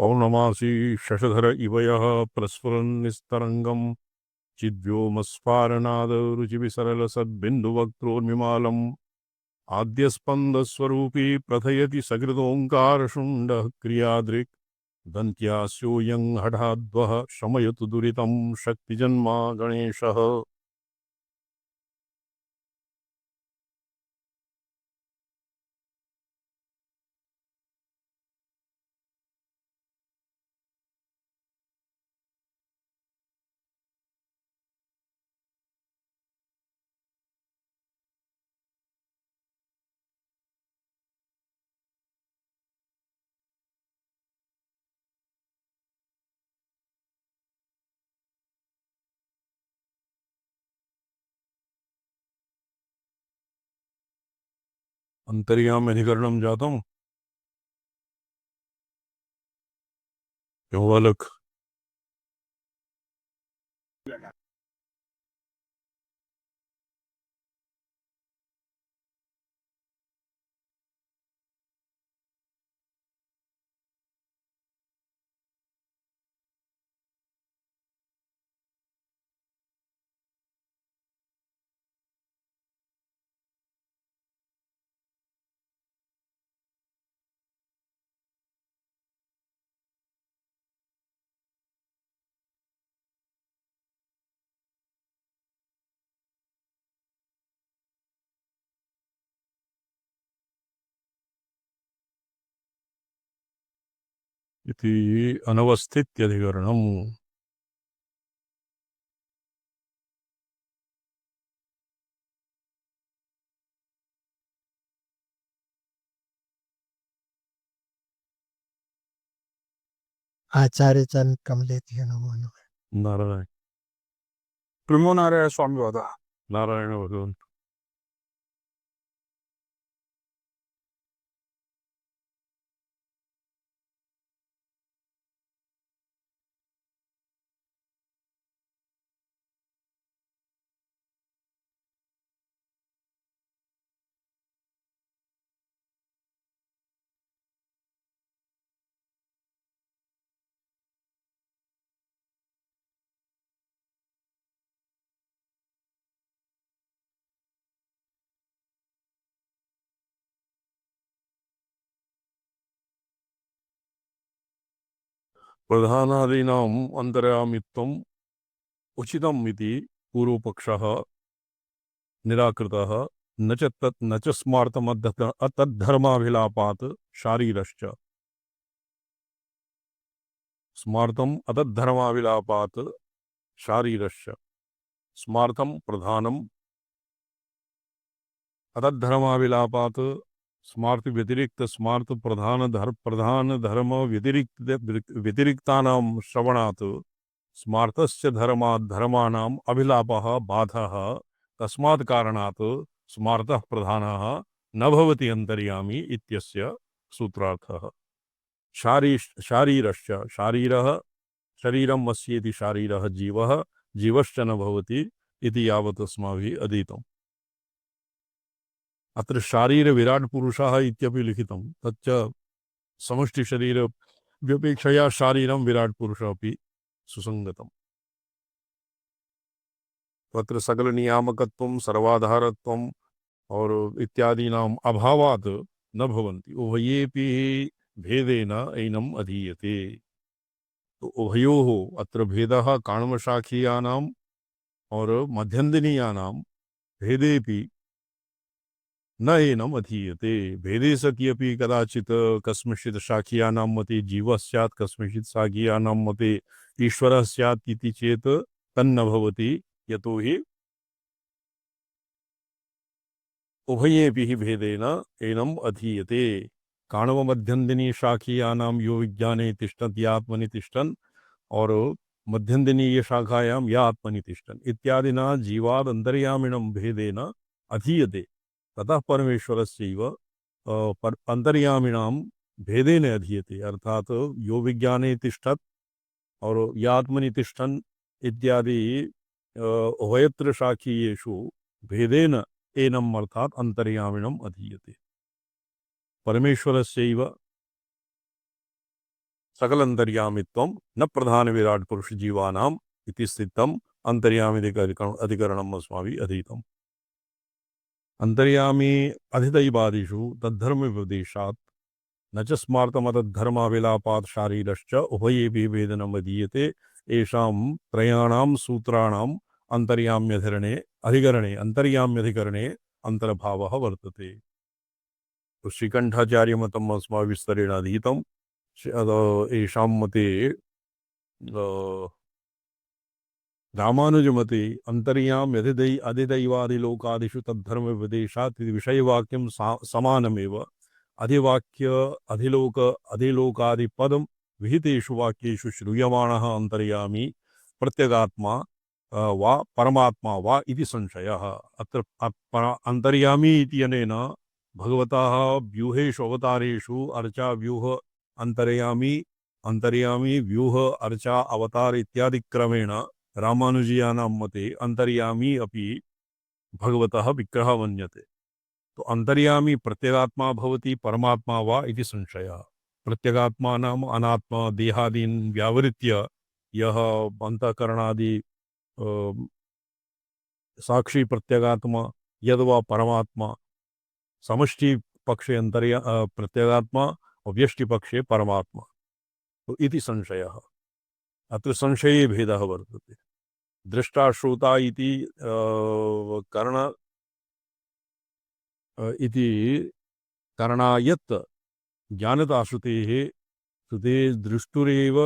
पौर्णमासी शशधर इव यः प्रस्फुरन्निस्तरङ्गं चिद्व्योमस्फारनाद रुचिविसरलसद्बिन्दुवक्त्रोर्मिमालम् आद्यस्पन्दस्वरूपी प्रथयति सकृदोङ्कारशुण्डः क्रियादृक् दन्त्यास्योऽयं हठाद्वः शमयतु दुरितं शक्तिजन्मा गणेशः। अंतर्याम्यधिकरणं जातम्। क्यों बालक? इति अनवस्थित्यधिकरणम्। आचार्य चंद कमलेती नमो नमः। नारायण प्रेमो नारायण स्वामी वादा नारायण भगवान। प्रधानादीनाम् अन्तर्यामित्वम् उचितम् इति पूर्वपक्षः निराकृतः। न च तत् न च स्मार्तम् अतद्धर्माभिलापात् शारीरश्च। स्मार्तम् अतद्धर्माभिलापात् शारीरश्च। स्मार्तम् प्रधानम् अतद्धर्माभिलापात् स्मार्त व्यतिरिक्त स्मार्त प्रधान धर्म व्यतिरिक्तानां श्रवणात् स्मार्तस्य धर्मात् धर्माणाम् अभिलापः बाधः तस्मात् कारणात् स्मार्तः प्रधानः न भवति अंतर्यामी इत्यस्य सूत्रार्थः। शारीरश्च शारीरः शरीरम् अस्येति शारीरः जीवः जीवश्च न भवति इति यावत् अस्माभिः अधीतम्। अत्र शारीर विराट पुरुषः इत्यपि लिखितं। तच्च समष्टि शरीर व्यपेक्षया शारीरं विराट पुरुषः अपि सुसंगतम्। तत्र सकल नियामकत्वं सर्वाधारत्वं और इत्यादीनाम् अभावात् न भवन्ति। उभयेपि भेदेन एनम् अधीयते। तो उभयोः अत्र भेदः काण्वशाखीयानाम् और मध्यन्दिनीयानां भेदेपि न एनम् अधीयते। भेदे सति अपि कदाचित् कस्मिंश्चित् शाखीयानां मते जीवः स्यात्, कस्मिंश्चित् शाखीयानां मते ईश्वरः स्यात् इति चेत् तन्न भवति। यतोहि उभयेभिः भेदेन एनम् अधीयते। काण्वमध्यन्दिनी शाखीयानां यो विज्ञाने तिष्ठति आत्मनि तिष्ठन् और मध्यन्दिनीय शाखायां या आत्मनि तिष्ठन् इत्यादिना जीवाद् अन्तर्यामिणं भेदेन अधीयते। ततः परमेश्वरस्यैव अंतर्यामिणां भेदेन अधीयते। अर्थात यो विज्ञाने तिष्ठत् और यात्मनि तिष्ठन् इत्यादि उभयत्र शाखीयेषु भेदेन एनम् अर्थात अंतर्यामिणम् अधीयते। परमेश्वरस्यैव सकलंतर्यामित्वं न प्रधान विराट पुरुष जीवानाम इति स्थितम अंतर्यामी अधिकरणम अस्माभिः अधीतम्। अंतर्यामी अधिदैवादिषु तद्धर्म विपदेशात् न च स्मार्तमतद्धर्माविलापात् शारीरश्च उभयेऽपि वेदनम् अधीयते येषां त्रयाणां सूत्राणाम् अधिकरणे अंतर्याम्यधिकरणे अंतर्भावः वर्तते। तो श्रीकंठाचार्य मतम् अस्माभिः विस्तरेण अधीतम्। येषां मते रामानुजमते अंतर्याम्यधिदै अधिदैवादिलोकादिषु तद्धर्म विपदेशात् इति विषयवाक्यं समानमेव। अधिवाक्य अधिलोक अधिलोकादि पदम विहितेषु वाक्येषु श्रूयमाणः अंतर्यामी प्रत्यगात्मा वा परमात्मा वा इति संशयः। अत्र अंतर्यामी इत्यनेन भगवतः व्यूहेषु अवतारेषु अर्चा व्यूह अंतर्यामी व्यूह अर्चा अवतार इत्यादि क्रमेण रामानुजीयानां मते अंतर्यामी अपि भगवतः विग्रहः मन्यते। तो अंतर्यामी प्रत्यगात्मा भवति परमात्मा वा इति संशयः। प्रत्यगात्मा नाम अनात्मा देहादीन् व्यावृत्य यः अंतःकरणादि साक्षी प्रत्यगात्मा यद्वा परमात्मा। समष्टि पक्षे प्रत्यगात्मा और व्यष्टि पक्षे परमात्मा। तो इति संशयः। अत्र संशये भेदः वर्तते। दृष्टा श्रोता इति कर्ण इति करणायत् ज्ञानता श्रुतेः दृष्टुरेव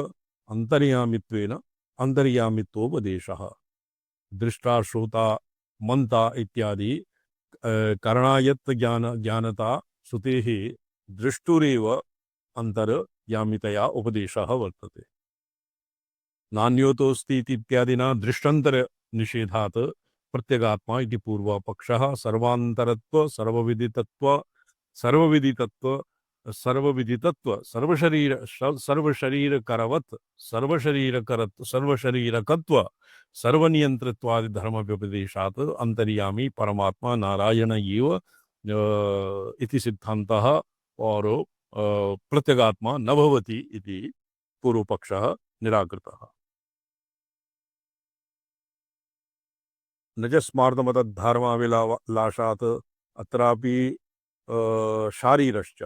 अंतर्यामित्वेन अंतर्यामित्वोपदेशः। दृष्टा श्रोता मंता इत्यादि करणायत् ज्ञानता श्रुतेः दृष्टुरेव अंतर्यामितया उपदेशः वर्तते। नान्योतोऽस्ति इत्यादिना दृष्टान्तर निषेधात् प्रत्यगात्मा इति पूर्वपक्षः सर्वान्तरत्व सर्वविदितत्व सर्वशरीरकत्व सर्वनियंत्रित्वादि धर्म व्यपदेशात् अंतर्यामी परमात्मा नारायण एव इति सिद्धान्तः और प्रत्यगात्मा न भवति इति पूर्वपक्षः निराकृतः। न च स्मार्तमतद्धर्माविलाशात् अत्रापि शारीरश्च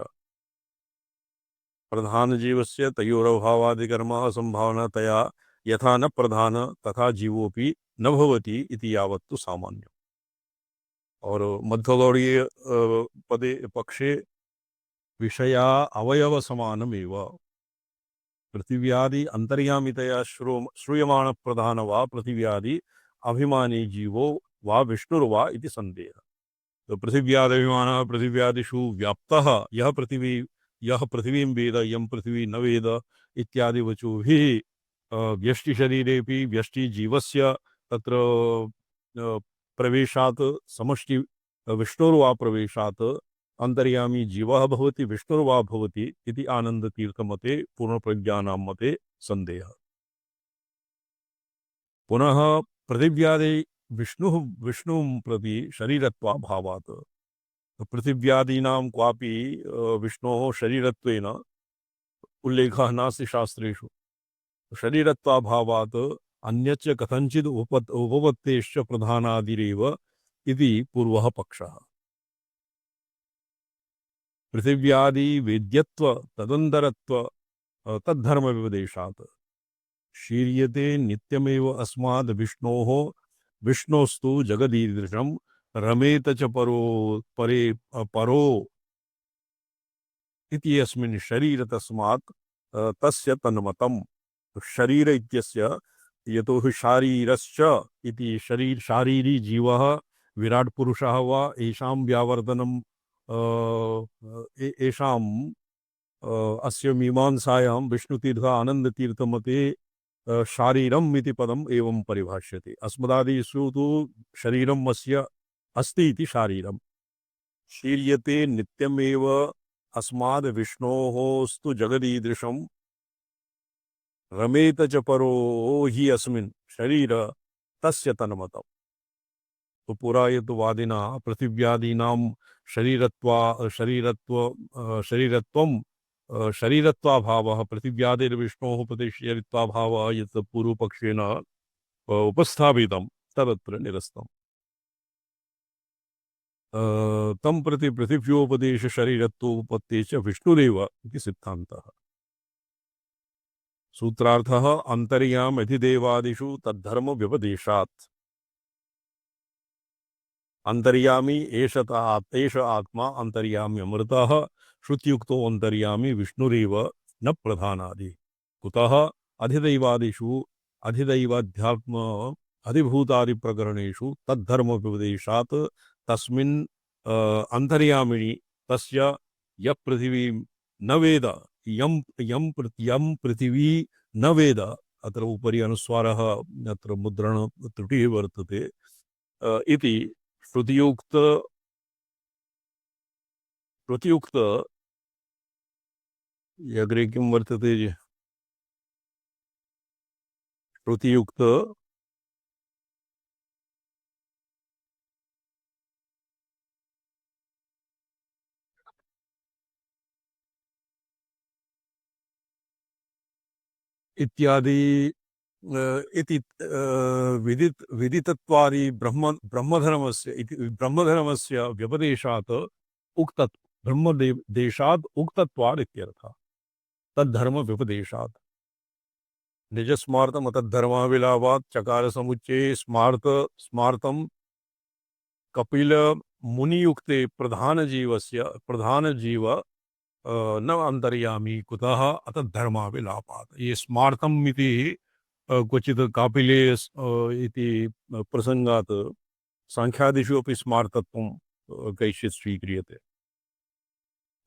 प्रधान जीवस्य तयोरभावादिकर्म असंभावनतया यथा न प्रधान तथा जीवोपि न भवति इति यावत्तु सामान्यम्। और मध्वगौड़ीय पदे पक्षे विषया अवयव समानमेव। पृथिव्यादि अंतर्यामितया श्रूयमाण प्रधान वा पृथिव्यादि अभिमानी जीवो वा विष्णुर्वा इति संदेहः। तो पृथिव्यादभिमानः पृथिव्यादिषु व्याप्तः यह पृथिवीं वेद यं पृथिवी न वेद इत्यादि वचोभिः व्यष्टि शरीरेपि व्यष्टि जीवस्य तत्र प्रवेशात् समष्टि विष्णुर्वा प्रवेशात् अंतर्यामी जीवः भवति विष्णुर्वा भवति इति आनन्दतीर्थमते पूर्णप्रज्ञानां मते संदेहः। पुनः पृथिव्यादि विष्णुं प्रति शरीरत्वाभावात् पृथिव्यादीनां क्वापि विष्णोः शरीरत्वेन उल्लेखः नास्ति शास्त्रेषु। शरीरत्वाभावात् अन्यच्च कथंचित् उपपत्तेश्च प्रधानादिरेव इति पूर्वः पक्षः। पृथिव्यादि वेद्यत्व तदन्तरत्व तद्धर्म विपदेशात् शीर्यते नित्यमेव अस्माद् विष्णोस्तु जगदीदृशं रमेत च परो इति अस्मिन् शरीर तस्मात् तस्य तन्मतम्। शरीर इत्यस्य यतो शारीरश्च इति शारीरी जीवः विराट पुरुषः वा येषां व्यावर्तनम् येषाम् अस्य मीमांसायां विष्णुतीर्थ आनन्दतीर्थमते शारीरम् इति पदम् एवं परिभाष्यते। अस्मदादिषु तु शरीरम् अस्य अस्ति इति शारीरम्। शीर्यते नित्यमेव अस्माद् विष्णोस्तु जगदीदृशं रमेत च परो हि अस्मिन् शरीर तस्य तन्मतम्। तो पुरायतवादिनः पृथिव्यादीनां शरीरत्वं शरीरत्वाभावः पृथिव्यादिर्विष्णोः प्रतिशरीरत्वाभावः यत् पूर्वपक्षेण उपस्थापितं तदत्र निरस्तम्। तं प्रति पृथिव्योपदेश शरीरत्वोपत्ते च विष्णुरेव इति सिद्धान्तः। सूत्रार्थः अन्तर्याम् अधिदेवादिषु तद्धर्म व्यपदेशात्। अंतर्यामी एष आत्मा अंतर्यामी अमृतः श्रुतियुक्तो अंतर्यामी विष्णुरेव न प्रधानादि। कुतः अधिदैवादिषु अधिदैवाध्यात्म अधिभूतादि प्रकरणेषु तद्धर्म उपदेशात् तस्मिन् अंतर्यामिनि तस्य य पृथिवी न वेद यं पृथिवी न वेद। अत्र उपरि अनुस्वारः अत्र मुद्रण त्रुटिः वर्तते इति श्रुतियुक्त श्रुतियुक्त अग्रे किं वर्तते श्रुतियुक्त इत्यादि इति विदितत्वादि ब्रह्मधर्मस्य इति ब्रह्मधर्मस्य व्यपदेशात् उक्तत् ब्रह्मदेशात् उक्तत्वात् इत्यर्थः। तद्धर्म व्यपदेशात् निजस्मार्तम् तद्धर्माविलापात् चकार समुच्चये स्मार्तम कपिल मुनियुक्ते प्रधान जीव न अंतर्यामी कुतः अतः धर्माविलापात्। ये स्मार्तम इति क्वचित् कापिले इति प्रसंगात् सांख्यादिषु अपि स्मार्तत्वं कैश्चित् स्वीक्रियते।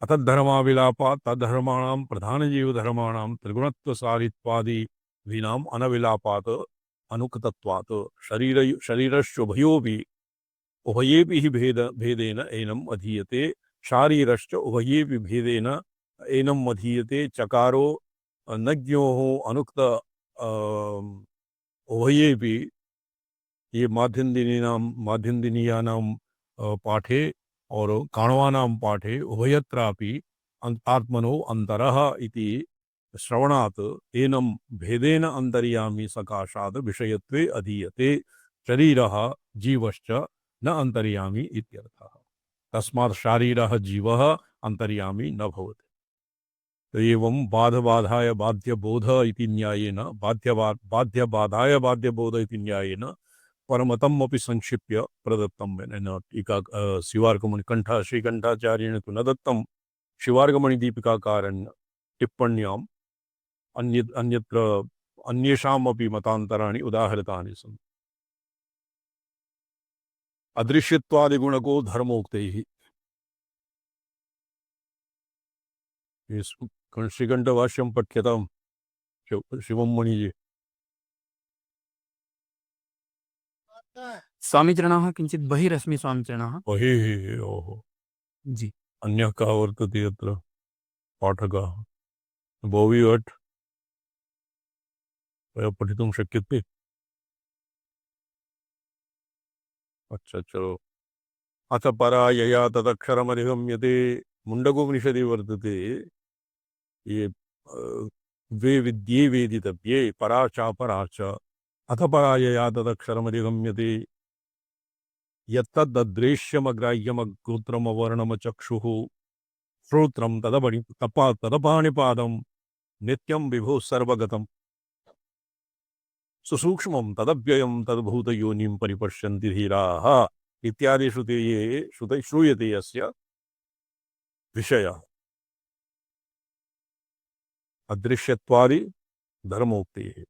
अतः धर्माविलापात् तद्धर्माणां प्रधानजीवधर्माणां त्रिगुणत्वसारित्वादि विनाम अनविलापात् अनुक्तत्वात् शरीरश्चोभयोऽपि उभयेपि हि भेदेन एनम् अधीयते। शारीरश्च उभयेपि भेदेन एनम् अधीयते। चकारो नज्ञोः अनुक्त उभयेपि ये माध्यन्दिनीयानां पाठे और काण्वानां पाठे उभयत्रापि आत्मनो अंतरः इति श्रवणात् एनं भेदेन अंतर्यामी सकाशात् विषयत्वे अधीयते। शरीरः जीवश्च न अंतर्यामी इत्यर्थः। तस्मात् शारीरः जीवः अंतर्यामी न भवति। तो एवं बाधबाधाय बाध्यबोध इति न्यायेन बाध्यबाधाय बाध्यबोध इति न्यायेन परमतम अपि संक्षिप्य प्रदत्तम। टीका शिवार्कमणि श्रीकंठाचार्येण तु न दत्तम। शिवार्कमणि दीपिकाकारेण टिप्पण्याम् अन्यत्र अन्येषाम् अपि मतान्तराणि उदाहृतानि सन्ति। अदृश्यत्वादिगुणको धर्मोक्तैः। श्रीकंठभाष्यं पठ्यताम् शिवं मुनिजी। स्वामीचरणाः किञ्चित् बहिरस्मि स्वामीचरणाः। बहिः ओहो जी अन्यः कः वर्तते अत्र पाठकः भोविवट् पठितुं शक्यते। अच्छा चलो। अथ परायया तदक्षरमधिगम्यते मुण्डकोपनिषदि वर्तते। ये वे विद्ये वेदितव्ये परा च अथ परायया तदक्षरमधिगम्यते यत्तददृश्यमग्राह्यमगोत्रमवर्णमचक्षुः श्रोत्रं तदपाणिपादं नित्यं विभुः सर्वगतं सुसूक्ष्मं तदव्ययं तद्भूतयोनिं परिपश्यन्ति धीराः इत्यादि श्रूयते यस्य विषयः। अदृश्यत्वादि धर्मोक्तेः।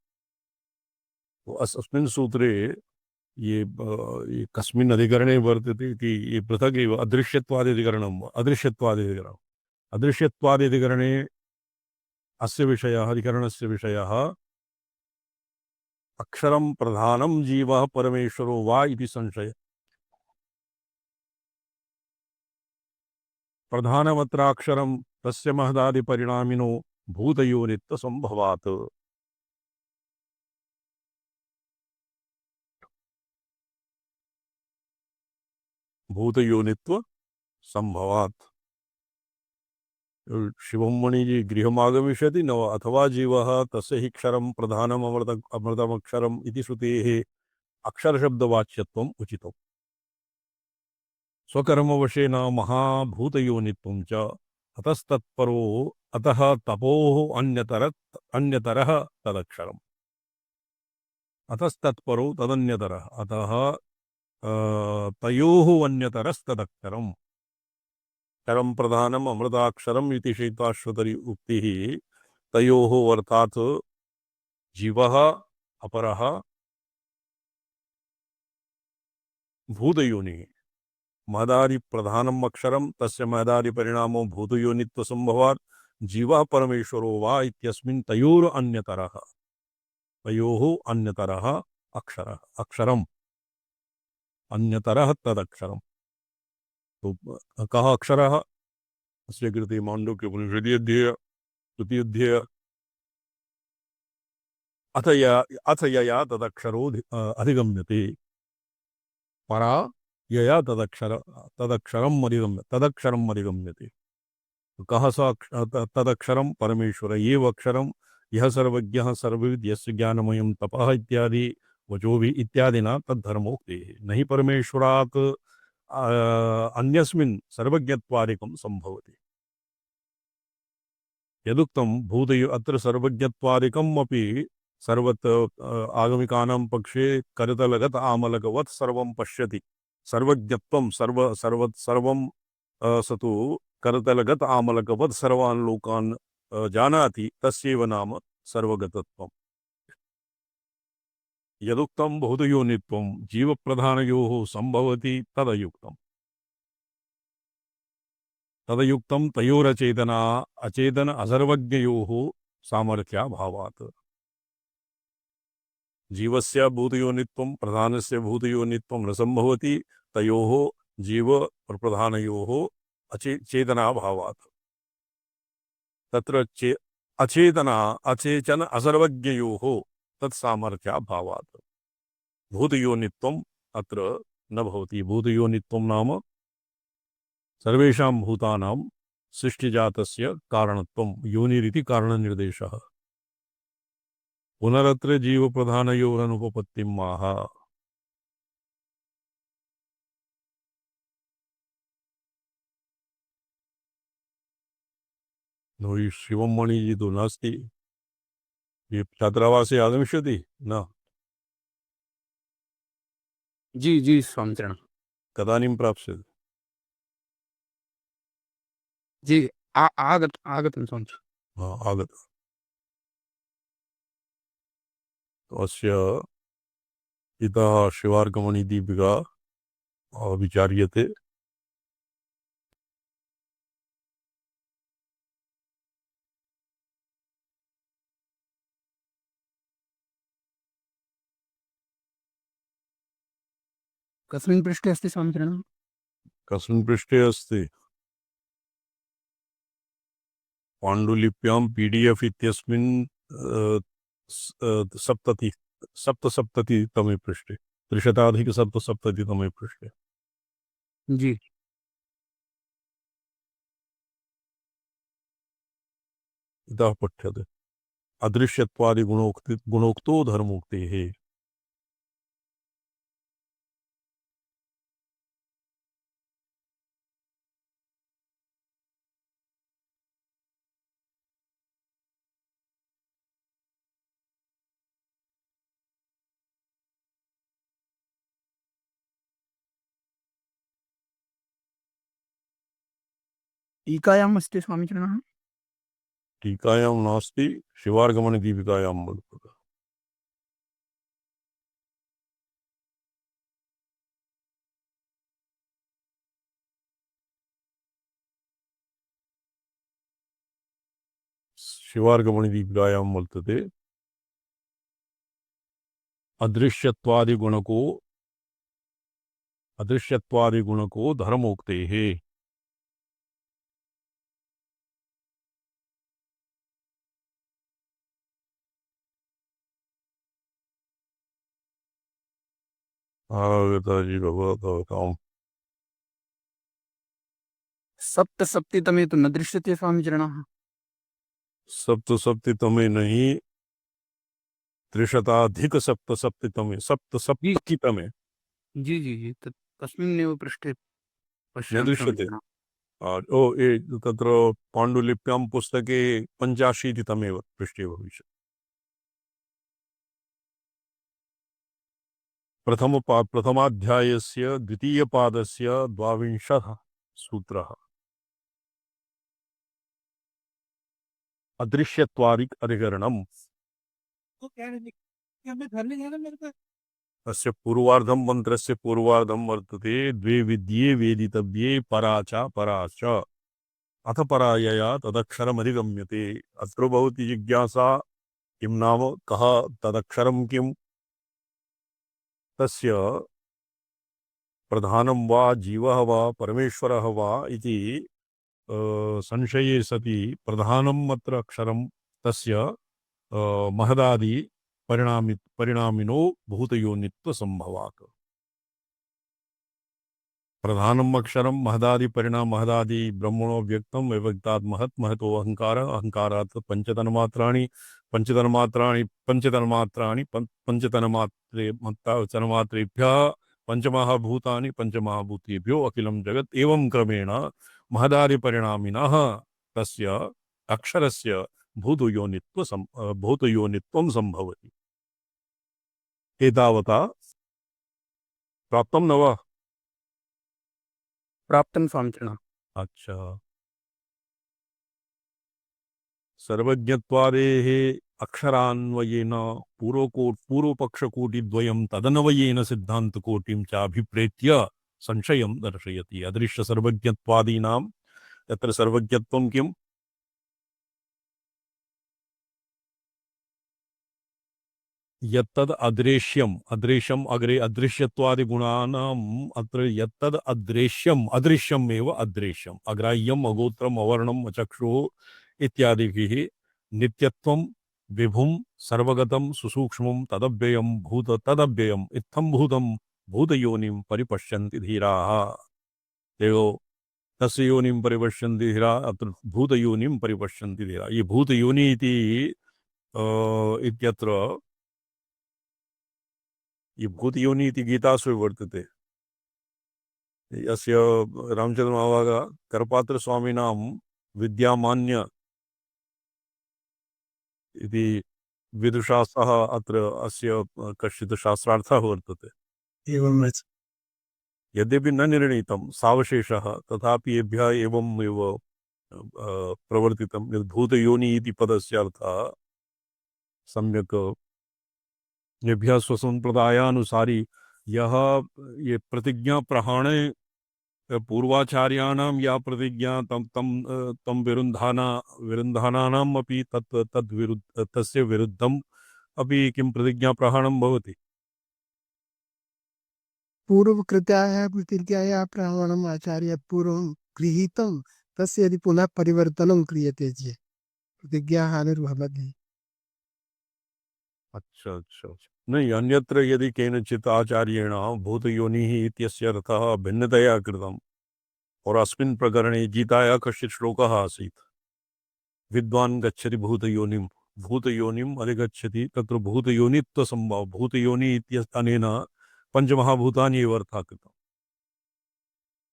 अस्मिन् सूत्रे ये कस्मिन् अधिकरणे वर्तते इति ये पृथक् एव अदृश्यत्वादिधिकरणम् अदृश्यत्वादिधिकरणे अस्य विषयः अधिकरणस्य विषयः अक्षरं प्रधानं जीवः परमेश्वरो वा इति संशयः। प्रधानमत्राक्षरं तस्य महदादिपरिणामिनो भूतयोनित्वसंभवात्। भूतयोनित्व संभवात् शिवमणि जी गृहमागमिष्यति न वा अथवा जीवः तस्य हि क्षरं प्रधानम् अमृतमक्षरम् इति श्रुतेः अक्षरशब्दवाच्यत्वम् उचितम्। स्वकर्मवशेन महाभूतयोनित्वं च अतस्तत्परो अतः तपोः अन्यतरः तदक्षरम्। अतस्तत्परो तदन्यतरः अतः तयोः अन्यतरस्तदक्षरम्। क्षरं प्रधानम् अमृताक्षरम् इति शैताश्वतरी उक्तिः तयोः अर्थात् जीवः अपरः भूतयोनिः। महदादि प्रधानम् अक्षरं तस्य महदादि परिणामो भूतयोनित्व संभवात् जीवः परमेश्वरो वा इत्यस्मिन् तयोर अन्यतरः तयोः अन्यतरः अक्षरः अक्षरम् अन्यतरः तदक्षरम्। तो कः अक्षरः अस्य कृते माण्डूक्योपनिषदि अध्येय तृतीयोऽध्याय अथ यया तदक्षरो अधिगम्यते परा यया तदक्षरम् अधिगम्यते। कः स तदक्षरं परमेश्वर एव अक्षरं यः सर्वज्ञः सर्वविद् यस्य ज्ञानमयं तपः इत्यादि वचोभि इत्यादिना तद्धर्मोक्तेः। न हि परमेश्वरात् अन्यस्मिन् सर्वज्ञत्वादिकं सम्भवति। यदुक्तं भूतयो अत्र सर्वज्ञत्वादिकम् अपि सर्वत्र आगमिकानां पक्षे करतलगत आमलकवत् सर्वं पश्यति। सर्वज्ञत्वं सर्वं सतु करतलगत आमलकवत् सर्वान् लोकान् जानाति तस्यैव नाम सर्वगतत्वम्। यदुक्तं भूतयोनित्वं जीवप्रधानयोः सम्भवति तदयुक्तं तयोरचेतना अचेतन असर्वज्ञयोः सामर्थ्याभावात्। जीवस्य भूतयोनित्वं प्रधानस्य भूतयोनित्वं न सम्भवति तयोः जीव प्रधानयोः चेतनाभावात्। तत्र अचेतन असर्वज्ञयोः तत्सामर्थ्याभावात् भूतयोनित्वम् अत्र न भवति। भूतयोनित्वं नाम सर्वेषां भूतानां सृष्टिजातस्य कारणत्वं योनिरिति कारणनिर्देशः। पुनरत्र जीवप्रधानयोरनुपपत्तिम् आह। नो हि शिवं मणिजी तु नास्ति। ये छात्रावासे आगमिष्यति न जी जी स्वामिचरण। कदानीं प्राप्स्यति? जी आगतं स्वामिचरण। आगत। अस्य इतः शिवार्कमणिदीपिका विचार्यते। कस्मिन् पृष्ठे अस्ति स्वामिचरण? कस्मिन् पृष्ठे अस्ति? पाण्डुलिप्यां PDF इत्यस्मिन् सप्तसप्ततितमे पृष्ठे 300+770 पृष्ठे। जी इतः पठ्यते गुणोक्तो धर्मोक्तेः। टीकायाम् अस्ति स्वामिचरणः। टीकायां नास्ति, शिवार्गमणिदीपिकायां वर्तते। शिवार्गमणिदीपिकायां वर्तते अदृश्यत्वादिगुणको धर्मोक्तेः। आगताजी भगवताम्। सप्तसप्तितमे तो न दृश्यते स्वामीचरणः। सप्तसप्तितमे नहीं, त्रिशताधिक सप्तसप्तितमे, जी सप्तसप्ततितमे जी जी जी तस्मिन्नेव पृष्ठे न पश्यामि दृश्यते। स्वामीचरणः। तत्र पाण्डुलिप्यां पुस्तके 85तमे पृष्ठे भविष्यति। प्रथमाध्यायस्य द्वितीयपादस्य 22 सूत्रः। अदृश्यत्वादिक अधिकरणम्। अस्य पूर्वार्धं मन्त्रस्य पूर्वार्धं वर्तते द्वे विद्ये वेदितव्ये परा च परा च अथ परायया तदक्षरमधिगम्यते। अत्र भवति जिज्ञासा, किं नाम, कः तदक्षरं किं, तस्य प्रधानं वा जीवः वा परमेश्वरः वा इति संशये सति प्रधानम् अत्र अक्षरं तस्य महदादि परिणामिनो भूतयोनित्वसंभवात्। प्रधानम् अक्षरं महदादि परिणाम, महदादि ब्रह्मणो व्यक्तं व्यक्तात् महत्, महतो अहंकार, अहंकारात् पंचतन्मात्राणि, पंचतन्मात्राणि पंचतन्मात्राणि पंचतन्मात्रे तन्मात्रेभ्यः पंचमहाभूतानि, पंचमहाभूतेभ्यो अखिलं जगत्। एवं क्रमेण महदादि परिणामिनः तस्य अक्षरस्य भूतयोनित्वं संभवति। एतावता प्राप्तं न वा? प्राप्तं स्वामीचरणः। अच्छा, सर्वज्ञत्वादेः अक्षरान्वयेन पूर्वपक्षकोटिद्वयं तदन्वयेन सिद्धान्तकोटिं च अभिप्रेत्य संशयं दर्शयति। अदृश्य सर्वज्ञत्वादीनां तत्र सर्वज्ञत्वं किम्? यत्तद् अदृश्यम्, अदृश्यम् अग्रे अदृश्यत्वादिगुणानाम् अत्र यत्तद् अदृश्यम्, अदृश्यम् एव अदृश्यम्, अग्राह्यम् अगोत्रम् अवर्णम् अचक्षुः इत्यादिभिः नित्यत्वं विभुं सर्वगतं सुसूक्ष्मं तदव्ययं तदव्ययम् इत्थं भूतं भूतयोनिं परिपश्यन्ति धीराः। तेयो तस्य योनिं परिपश्यन्ति धीरा, अत्र भूतयोनिं परिपश्यन्ति धीरा। ये भूतयोनि इति इत्यत्र ये भूतयोनि इति गीतासु वर्तते। यस्य रामचन्द्रमहाभागा करपात्रस्वामिनां विद्यामान्य इति विदुषा सह अत्र अस्य कश्चित् शास्त्रार्थः वर्तते। एवं च यद्यपि न निर्णीतं सावशेषः, तथापि एभ्यः एवम् एव प्रवर्तितं। यद् भूतयोनि इति पदस्य अर्थः सम्यक् येभ्यः स्वसंप्रदायानुसारी यह ये प्रतिज्ञा प्रहाणे पूर्वाचार्याणां या प्रतिज्ञा तं विरुन्धानाम् अपि तस्य विरुद्धम् अपि किं प्रतिज्ञा प्रहाणं भवति। पूर्वकृतायाः प्रतिज्ञायाः प्रमाणम् आचार्यात् पूर्वं गृहीतं तस्य यदि पुनः परिवर्तनं क्रियते चेत् प्रतिज्ञा हानिर्भवति। अच्छा अच्छा अच्छा। नहीं, अन्यत्र यदि केनचित् आचार्येण भूतयोनिः इत्यस्य अर्थः भिन्नतया कृतम् और अस्मिन् प्रकरणे गीतायाः कश्चित् श्लोकः आसीत्, विद्वान् गच्छति भूतयोनिम् अधिगच्छति, तत्र भूतयोनित्वसंभव, भूतयोनि इत्यनेन पंचमहाभूतानि एव अर्थः कृतम्।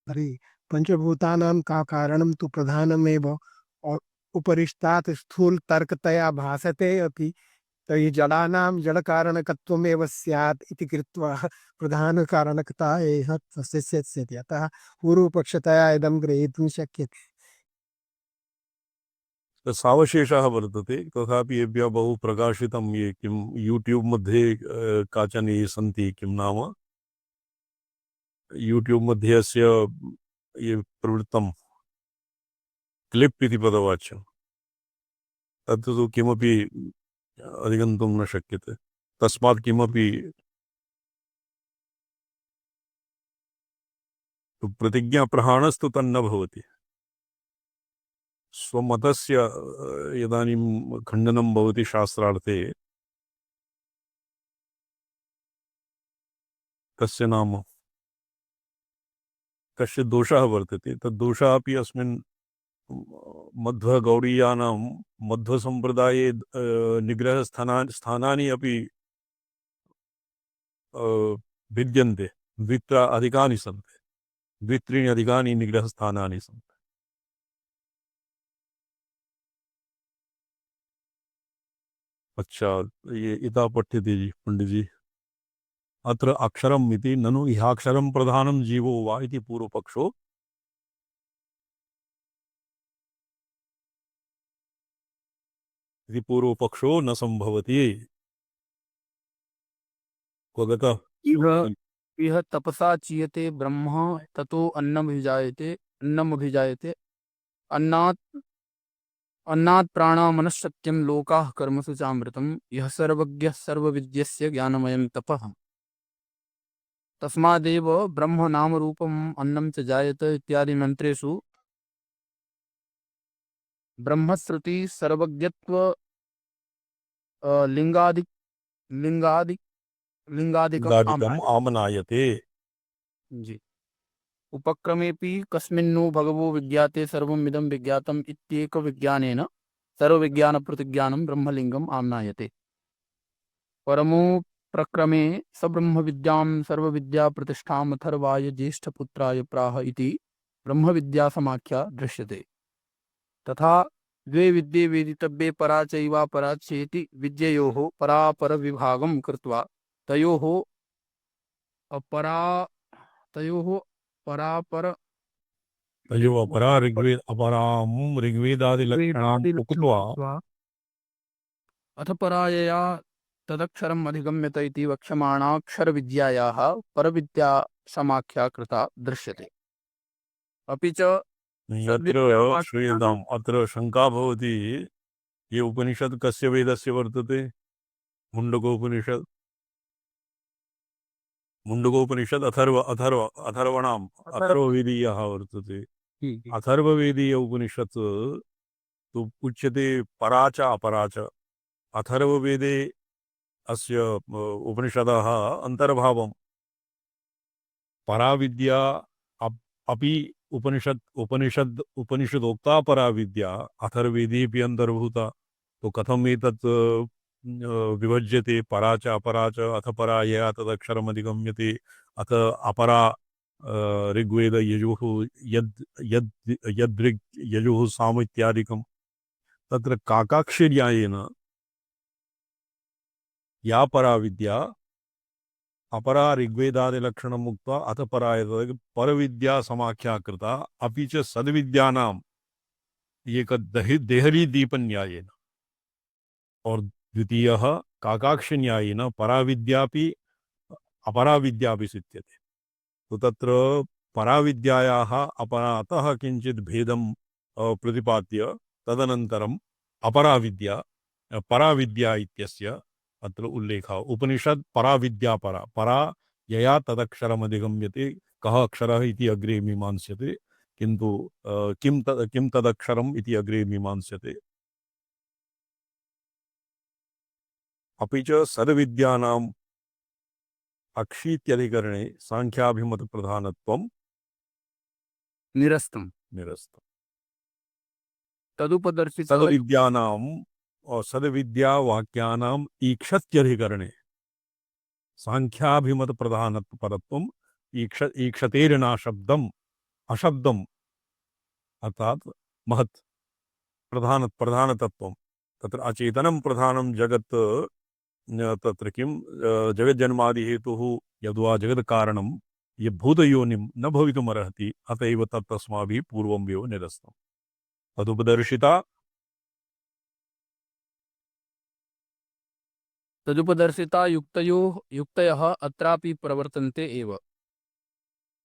तर्हि पञ्चभूतानां का कारणं तु प्रधानमेव और उपरिष्टात् स्थूलतर्कतया भासते अपि, तर्हि जडानां जडकारणकत्वमेव स्यात् इति कृत्वा प्रधानकारणकता एव तस्य स्यात्। अतः पूर्वपक्षतया इदं ग्रहीतुं शक्यते। सावशेषः वर्तते, तथापि एभ्यः बहु प्रकाशितं। ये किं यूट्यूब् मध्ये काचन ये सन्ति, किं नाम, यूट्यूब् मध्ये अस्य ये प्रवृत्तं क्लिप् इति पदवाच्यं, तत्तु किमपि अधिगन्तुं न शक्यते। तस्मात् किमपि प्रतिज्ञाप्रहाणस्तु तन्न भवति। स्वमतस्य इदानीं खण्डनं भवति शास्त्रार्थे, तस्य नाम कश्चित् दोषः वर्तते तद्दोषः अपि अस्मिन् मध्वगौडीयानां मध्वसम्प्रदाये स्थानानि अपि भिद्यन्ते। अधिकानि सन्ति, द्वित्रीणि अधिकानि निग्रहस्थानानि सन्ति। अच्छा, ये इता पठ्यते जी पंडित जी। अत्र अक्षरम् इति ननु ह्याक्षरं प्रधानं जीवो वा इति पूर्वपक्षो न संभवति। क्वगतः इह इह तपसा चीयते ब्रह्म ततो अन्नमभिजायते अन्नात् अन्नात् प्राणा मनस्सत्यं लोकाः कर्मसु चामृतम् यः सर्वज्ञः सर्वविद्यस्य ज्ञानमयं तपः तस्मादेव ब्रह्म नाम रूपम् अन्नं च जायते इत्यादि मंत्रेषु ब्रह्मश्रुति सर्वज्ञत्व लिंगादि लिंगादि लिंगादिकम् दारिकम् आमनायते। जी उपक्रमेपि कस्मिन्नु भगवो विज्ञाते सर्वमिदं विज्ञातम् इत्येक विज्ञानेन सर्वविज्ञानप्रतिज्ञानं ब्रह्मलिंगम् आम्नायते। परमो प्रक्रमे सब्रह्म विद्यां सर्वविद्या प्रतिष्ठाम् अथर्वाय ज्येष्ठपुत्राय प्राह इति ब्रह्मविद्या समाख्या दृश्यते। तथा द्वे विद्ये वेदितव्ये परा चैवा परा चेति विद्ययोः परापर विभागं कृत्वा तयोः अपरा तयोः परापर तयो अपरा अपरां ऋग्वेदादिलक्षणाम् उक्त्वा अथ परायया तदक्षरम् अधिगम्यत इति वक्ष्यमाणाक्षरविद्यायाः परविद्या समाख्या कृता दृश्यते। अपि च यत्र श्रूयताम् अत्र शङ्का भवति, ये उपनिषत् कस्य वेदस्य वर्तते? मुण्डकोपनिषत्। मुण्डकोपनिषत् अथर्वणाम् अथर्ववेदीयः वर्तते। अथर्ववेदीय उपनिषत् तु उच्यते परा च अपरा च। अथर्ववेदे अस्य उपनिषदः अन्तर्भावं पराविद्या अपि उपनिषदोक्ता पराविद्या अथर्ववेदेऽपि अन्तर्भूता। तो कथम् एतत् विभज्यते परा च अपरा च अथ परा यया तदक्षरम् अधिगम्यते अथ अपरा ऋग्वेद यजुः यद् यजुः साम इत्यादिकं तत्र काकाक्षिन्यायेन या परा विद्या अपरा ऋग्वेदादिलक्षणम् उक्त्वा अथ परा परविद्या समाख्या कृता। अपि च सद्विद्यानाम् एक देहरी दीपन्यायेन और द्वितीयः काकाक्षिन्यायेन पराविद्यापि अपराविद्यापि सिद्ध्यते। तो तत्र पराविद्यायाः अपरातः किञ्चित् भेदं प्रतिपाद्य तदनन्तरम् अपराविद्या पराविद्या इत्यस्य अत्र उल्लेखः। उपनिषद पराविद्या परा यया तदक्षरमधिगम्यते। कः अक्षरः इति अग्रे मीमांस्यते, किन्तु किं तदक्षरम् इति अग्रे मीमांस्यते। अपि च सद्विद्यानाम् अक्षीत्यधिकरणे सांख्याभिमतप्रधानत्वं निरस्तम् तदुपदर्शित सद्विद्यानाम् और सद्विद्यावाक्यानाम् ईक्षत्यधिकरणे सांख्याभिमतप्रधानत्वपरत्वम् ईक्षतेर्ना शब्दम् अशब्दम् अर्थात महत् प्रधानतत्वं तत्र अचेतनं प्रधानं जगत् तत्र किं जगज्जन्मादि हेतुः यद्वा जगत्कारणं यद्भूतयोनिं न भवितुमर्हति अत एव तत्तस्माभिः पूर्वमेव निरस्तम्। तदुपदर्शिता युक्तयः अत्रापि प्रवर्तन्ते एव।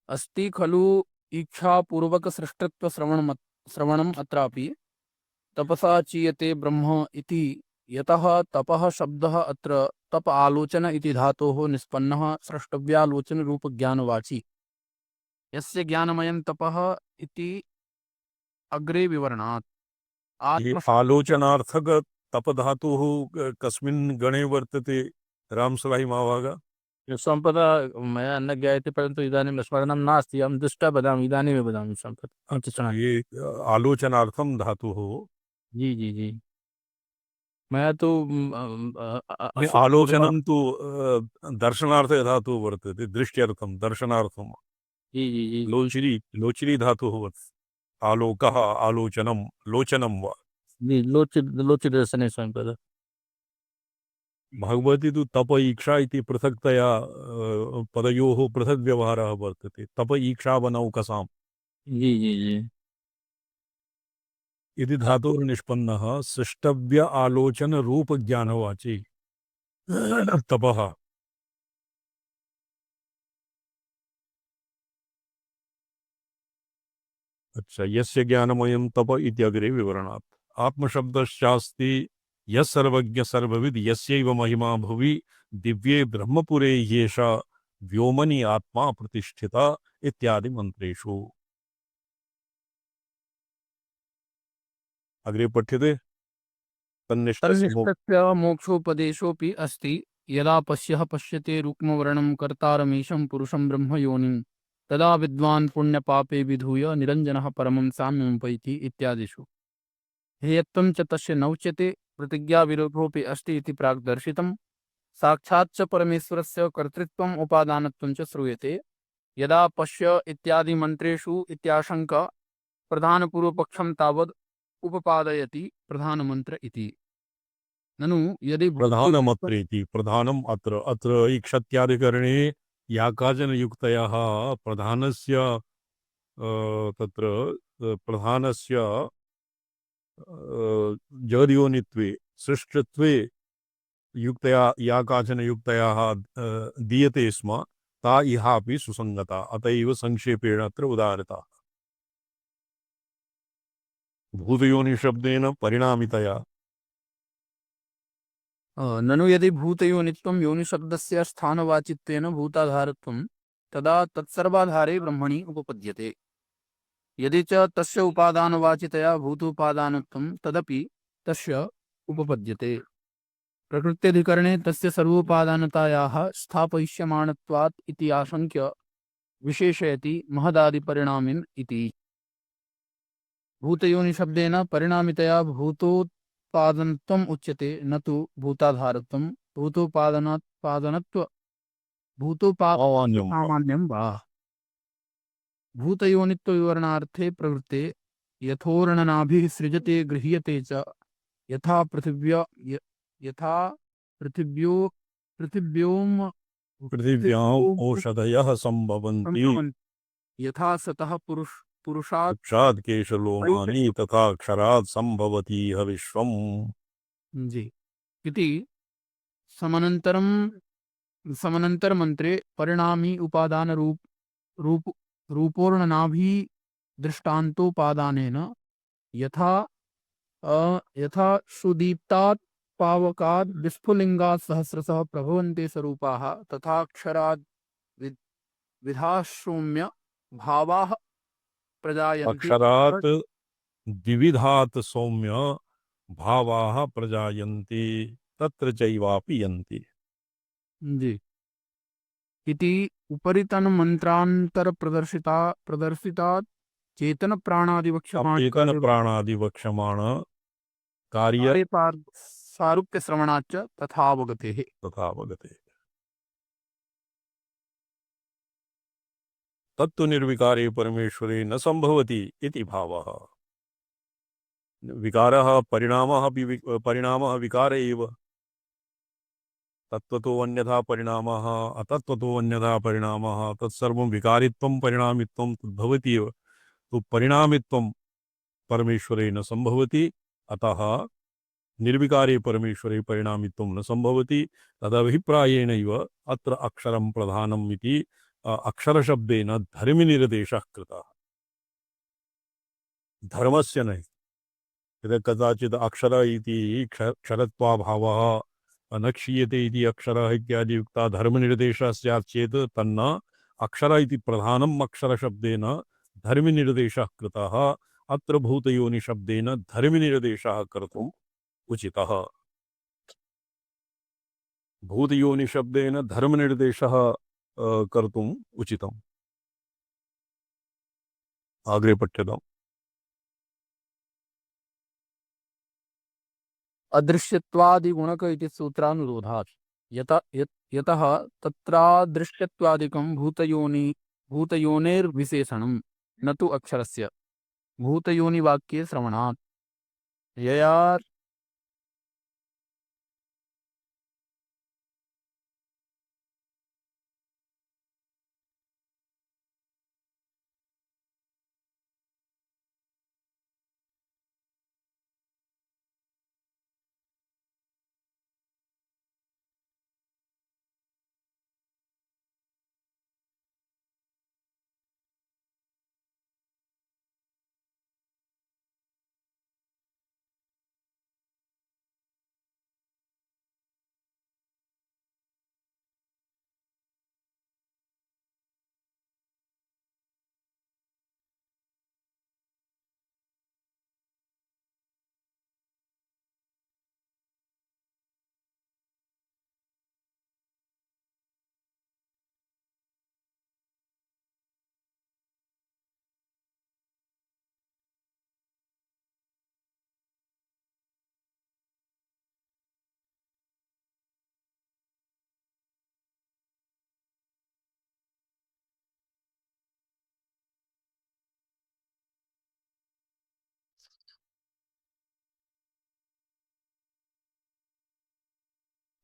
अस्ति खलु इच्छापूर्वक सृष्टत्व श्रवणम् अत्रापि तपसा चीयते ब्रह्म इति यतः तपः शब्दः अत्र तप आलोचन इति धातोः निष्पन्नः स्रष्टव्यालोचन रूप ज्ञानवाची यस्य ज्ञानमयं तपः इति अग्रे विवरणात्। ये आलोचनार्थक तप धातुः कस्मिन् गणे वर्तते रामसुराई महाभागा? सम्पदा मया न ज्ञायते, परन्तु इदानीं स्मरणं नास्ति। अहं दृष्ट्वा वदामि, इदानीमेव वदामि सम्पत् ये आलोचनार्थम धातु हो। जी, जी, जी। मया तु अशुद्धपूर्व आलोचनं तु दर्शनार्थे धातुः वर्तते, दृष्ट्यर्थं दर्शनार्थं। जी, जी, जी। लोचिरी लोचिरी धातुः वर्तते। आलोकः आलोचनं लोचनं वा। जी, लोचिदर्शने सम्पदा। भगवती तु तप ईक्षा इति पृथक्तया पदयोः पृथक् व्यवहारः वर्तते। तप ईक्षावनौकसाम् जी, जी, जी। इति धातुर्निष्पन्नः सृष्टव्य आलोचन रूप ज्ञानवाची तपः। अच्छा, यस्य ज्ञानमयं तप इत्यग्रे विवरणात्। आत्मशब्दश्चास्ति यः सर्वज्ञ सर्वविद् यस्यैव महिमा भुवि दिव्ये ब्रह्मपुरे ह्येषा व्योमनि आत्मा प्रतिष्ठिता इत्यादि मंत्रेषु। अग्रे पठ्यते। तन्निष्ठस्य तन्निष्ठस्य मोक्षोपदेशोऽपि अस्ति। यदा पश्यः पश्यते रुक्मवर्णं कर्तारमीशं पुरुषं ब्रह्मयोनिं, तदा विद्वान् पुण्यपापे विधूय निरञ्जनः परमं साम्यमुपैति इत्यादिषु। हेयत्वं च तस्य नौच्यते, प्रतिज्ञाविरोधोऽपि अस्ति इति प्राग्दर्शितम्। साक्षात् च परमेश्वरस्य कर्तृत्वम् उपादानत्वं च श्रूयते। यदा पश्य इत्यादि मन्त्रेषु इत्याशङ्क प्रधानपूर्वपक्षं तावद् उपपादयति प्रधानमन्त्र इति। ननु यदि प्रधानमत्रेति प्रधानम् अत्र अत्र इक्षत्यादिकरणे याकाजनयुक्तयः प्रधानस्य तत्र प्रधानस्य जगद्योनित्वे सृष्टत्वे युक्तया याकाचनयुक्तयाः दीयते स्म ता इहापि सुसंगता। अत एव संक्षेपेण अत्र उदाहृता। भूतयोनिशब्देन परिणामितया ननु यदि भूतयोनित्वं योनिशब्दस्य स्थानवाचित्वेन भूताधारत्वं, तदा तत्सर्वाधारे ब्रह्मणि उपपद्यते। यदि च तस्य उपादानवाचितया भूतोपादानत्वं, तदपि तस्य उपपद्यते। प्रकृत्यधिकरणे तस्य सर्वोपादानतायाः स्थापयिष्यमाणत्वात् इति आशङ्क्य विशेषयति महदादिपरिणामिन् इति। भूतयोनिशब्देन परिणामितया भूतोत्पादनत्वम् उच्यते, न तु भूताधारत्वं। भूतोपादनात्पादनत्व अवान्यं वा। भूतोपादनसामान्यं वा। भूतयोनित्वविवरणार्थे प्रवृत्ते यथोर्णनाभिः सृजते गृह्यते च, यथा पृथिव्या यथा पृथिव्यो पृथिव्योम पृथिव्याम् औषधयः संभवन्ति संभवन्ति, यथा सतः पुरुषात् वृक्षात् केशलोमानि तथा क्षरात् संभवति इह विश्वम्। जी इति समनन्तरं समनन्तरमन्त्रे परिणामी उपादान रूप रूपोर्णनाभि दृष्टान्तोपादानेन यथा यथा सुदीप्तात् पावकात् विस्फुलिंगात् सहस्रशः प्रभवन्ते स्वरूपाः, तथा अक्षराद् विधाश्रौम्य भावाः प्रजायन्ते। अक्षरात् द्विविधात् सौम्य भावाः प्रजायन्ते तत्र चैवापि यन्ति। जी इति उपरितन मंत्रांतर प्रदर्शितात् चेतन प्राणादिवक्ष्यमाण चेतन प्राणादि वक्ष्यमाण कार्य सारूप्य श्रवणाच्च तथावगतेः। तथा अवगते। तत्तु निर्विकारे परमेश्वरे न संभवति इति भावः। विकारः परिणामः विकार एव। तत्त्वतो अन्यथा परिणामः अतत्त्वतो अन्यथा परिणामः तत्सर्वं विकारित्वं परिणामित्वं तद्भवति एव। तो परिणामित्वं परमेश्वरे न संभवति, अतः निर्विकारे परमेश्वरे परिणामित्वं न संभवति। तदभिप्रायेणैव अत्र अक्षरं प्रधानम् इति अक्षरशब्देन धर्मनिर्देशः कृतः, धर्मस्य नहि। यदा कदाचित् अक्षर इति क्षरत्वाभावः न क्षीयते इति अक्षरः इत्यादि युक्ता धर्मनिर्देशः स्यात् चेत् तन्न अक्षर इति प्रधानम् अक्षरशब्देन धर्मनिर्देशः कृतः। अत्र भूतयोनिशब्देन धर्मनिर्देशः कर्तुम् उचितः। भूतयोनिशब्देन धर्मनिर्देशः कर्तुम् उचितम्। अग्रे पठ्यताम्। अदृश्यत्वादिगुणक इति सूत्रानुरोधात् यतः तत्रादृश्यत्वादिकं भूतयोनेर्विशेषणं न तु अक्षरस्य भूतयोनिवाक्ये श्रवणात् यया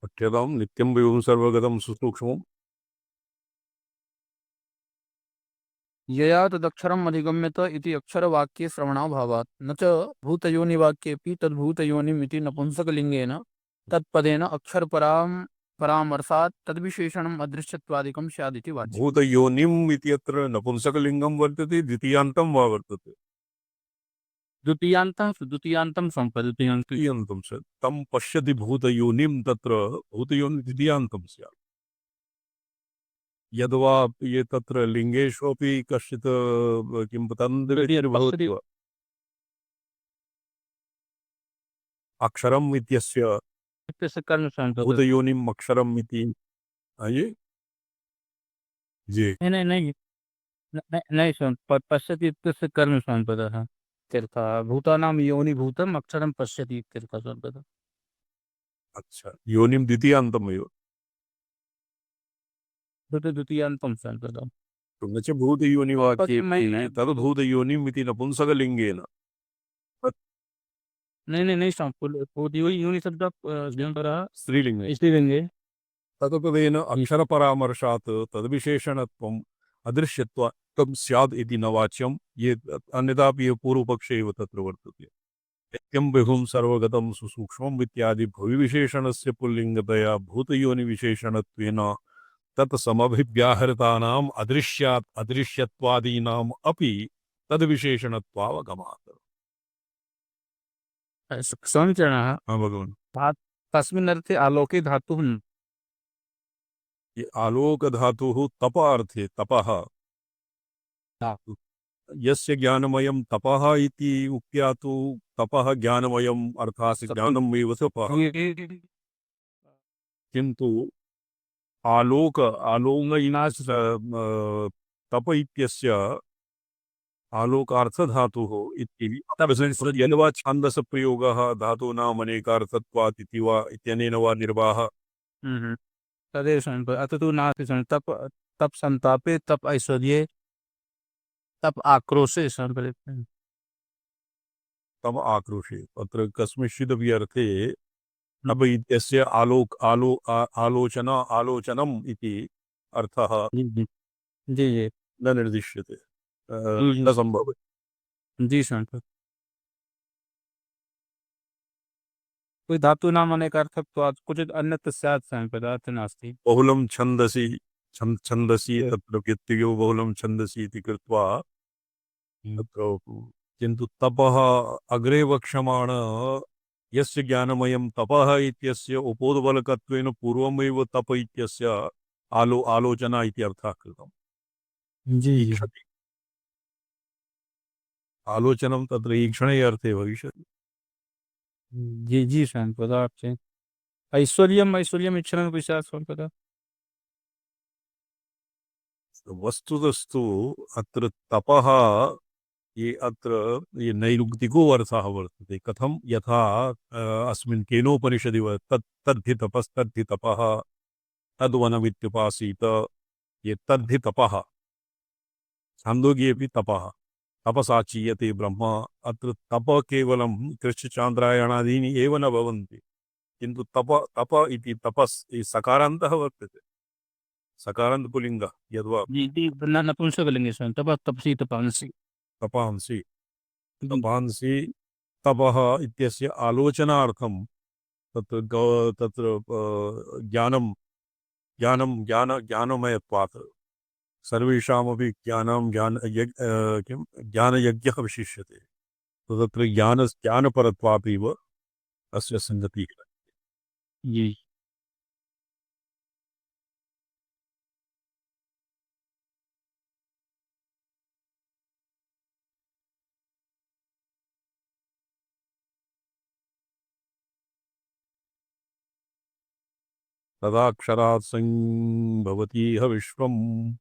पठ्यताम्। नित्यं विभुं सर्वगतं सुसूक्ष्मम्। यया तदक्षरम् अधिगम्यत इति अक्षरवाक्ये श्रवणाभावात् न च भूतयोनिवाक्येऽपि तद्भूतयोनिम् इति नपुंसकलिङ्गेन तत्पदेन परामर्शात् तद्विशेषणम् अदृश्यत्वादिकं स्यादिति वाच्यम्। भूतयोनिम् इत्यत्र नपुंसकलिङ्गं वर्तते, द्वितीयान्तं वा वर्तते? द्वितीयान्तं सम्पद्यते। द्वितीयान्तं स्यात्। तं पश्यति भूतयोनिं, तत्र भूतयोनि द्वितीयान्तं स्यात्। यद्वा ये तत्र लिङ्गेष्वपि कश्चित् किं तन्द् अक्षरम् इत्यस्य भूतयोनिम् अक्षरम् इति। ये जी नहीं नहीं नहीं नहीं सुन पश्यति इत्यस्य कर्मसम्पदः इत्यर्थः भूतानां योनिभूतम् अक्षरं पश्यति इत्यर्थः सम्पदः। अच्छा, योनिं द्वितीयान्तमेव। द्वितीयान्तं सम्पदः। न च भूतयोनिवाक्ये तद् भूतयोनिम् इति नपुंसकलिङ्गेन। नहीं योनि शब्द स्त्रीलिङ्गे स्त्रीलिङ्गे तदपदेन अक्षरपरामर्शात् तद्विशेषणत्वम् अदृश्यत्वं स्याद् इति न वाच्यं। ये अन्यथापि ये पूर्वपक्षे एव तत्र वर्तते। नित्यं विभुं सर्वगतं सुसूक्ष्मम् इत्यादि भुविविशेषणस्य पुल्लिङ्गतया भूतयोनिविशेषणत्वेन तत् समभिव्याहृतानाम् अदृश्यत्वादीनाम् अपि तद्विशेषणत्वावगमात्। समीचीनः। हाँ भगवान्। तस्मिन् अर्थे आलोके धातुः ये आलोक धातुः तप अर्थे तपः। यस्य ज्ञानमयं तपः इति उक्त्या तु तपः ज्ञानमयम् अर्थात् ज्ञानमेव तपः। किन्तु आलोक तप इत्यस्य आलोकार्थधातुः इति यद्वा छान्दसप्रयोगः धातूनाम् अनेकार्थत्वात् इति वा इत्यनेन वा निर्वाहः। तदेव सम्पद अत तु नास्ति तप तप संतापे तप ऐश्वर्ये तप आक्रोशे सम्पद तम आक्रोशे। अत्र कस्मिंश्चिदपि अर्थे तप इत्यस्य आलोचनम् इति अर्थः जी न निर्दिश्यते, न संभवति। जी सम्पद कोई धातु नाम अनेकार्थत्वात् क्वचित् अन्यत् स्यात् सम्पदात् नास्ति। बहुलं छन्दसि तत्र व्यत्ययो बहुलं छन्दसि इति कृत्वा तत्र किन्तु तपः अग्रे वक्ष्यमाण यस्य ज्ञानमयं तपः इत्यस्य उपोद्बलकत्वेन पूर्वमेव तप इत्यस्य आलोचना इति अर्थः कृतम्। जी ईक्षति आलोचनं तत्र ईक्षणे अर्थे भविष्यति। जी जी सम्पदात् ऐश्वर्यम् ऐश्वर्यम् इच्छनं विषयात् स्वामिपद। वस्तुतस्तु अत्र तपः ये अत्र ये नैरुक्तिको अर्थः वर्तते। कथं यथा अस्मिन् केनोपनिषदि तद्धि तपस्तद्धि तपः तद्वनमित्युपासीत, ये तद्धि तपः। छान्दोग्ये अपि तपः, तपसा चीयते ब्रह्म। अत्र तप केवलं कृच्छ्रचान्द्रायणादीनि एव न भवन्ति, किन्तु तप तप इति तपस् सकारान्तः वर्तते, सकारान्त पुल्लिङ्गः यद्वा जी नपुंसकलिङ्गे स्वामी, तपः तपसि तपांसि। तपांसि तपांसि तपः इत्यस्य आलोचनार्थं ज्ञानं ज्ञानमयत्वात् सर्वेषामपि किं ज्ञानयज्ञः विशिष्यते। तो तत्र ज्ञानपरत्वादेव अस्य संगतिः। जी। तदाक्षरात् संभवतीह विश्वम्,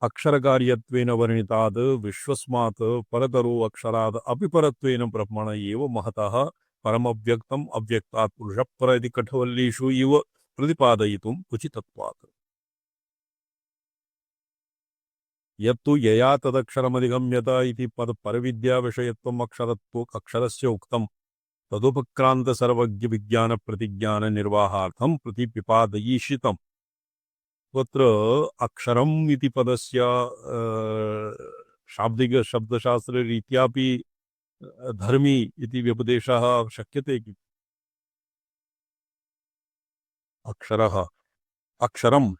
अक्षरकार्यत्वेन वर्णिताद् विश्वस्मात् परतरो अक्षराद् अपि परत्वेन ब्रह्मण एव महतः परमव्यक्तम् अव्यक्तात् पुरुषः पर इति कठवल्लीषु इव प्रतिपादयितुम् उचितत्वात्। यत्तु यया तदक्षरमधिगम्यत इति परविद्याविषयत्वम् अक्षरस्य उक्तम्, तदुपक्रान्त सर्वज्ञ विज्ञान प्रतिज्ञान निर्वाहार्थं प्रतिपिपादयिषितम्। तत्र अक्षरम् इति पदस्य शाब्दिक शब्दशास्त्ररीत्यापि धर्मी इति व्यपदेशः शक्यते किम्? अक्षरः अक्षरम्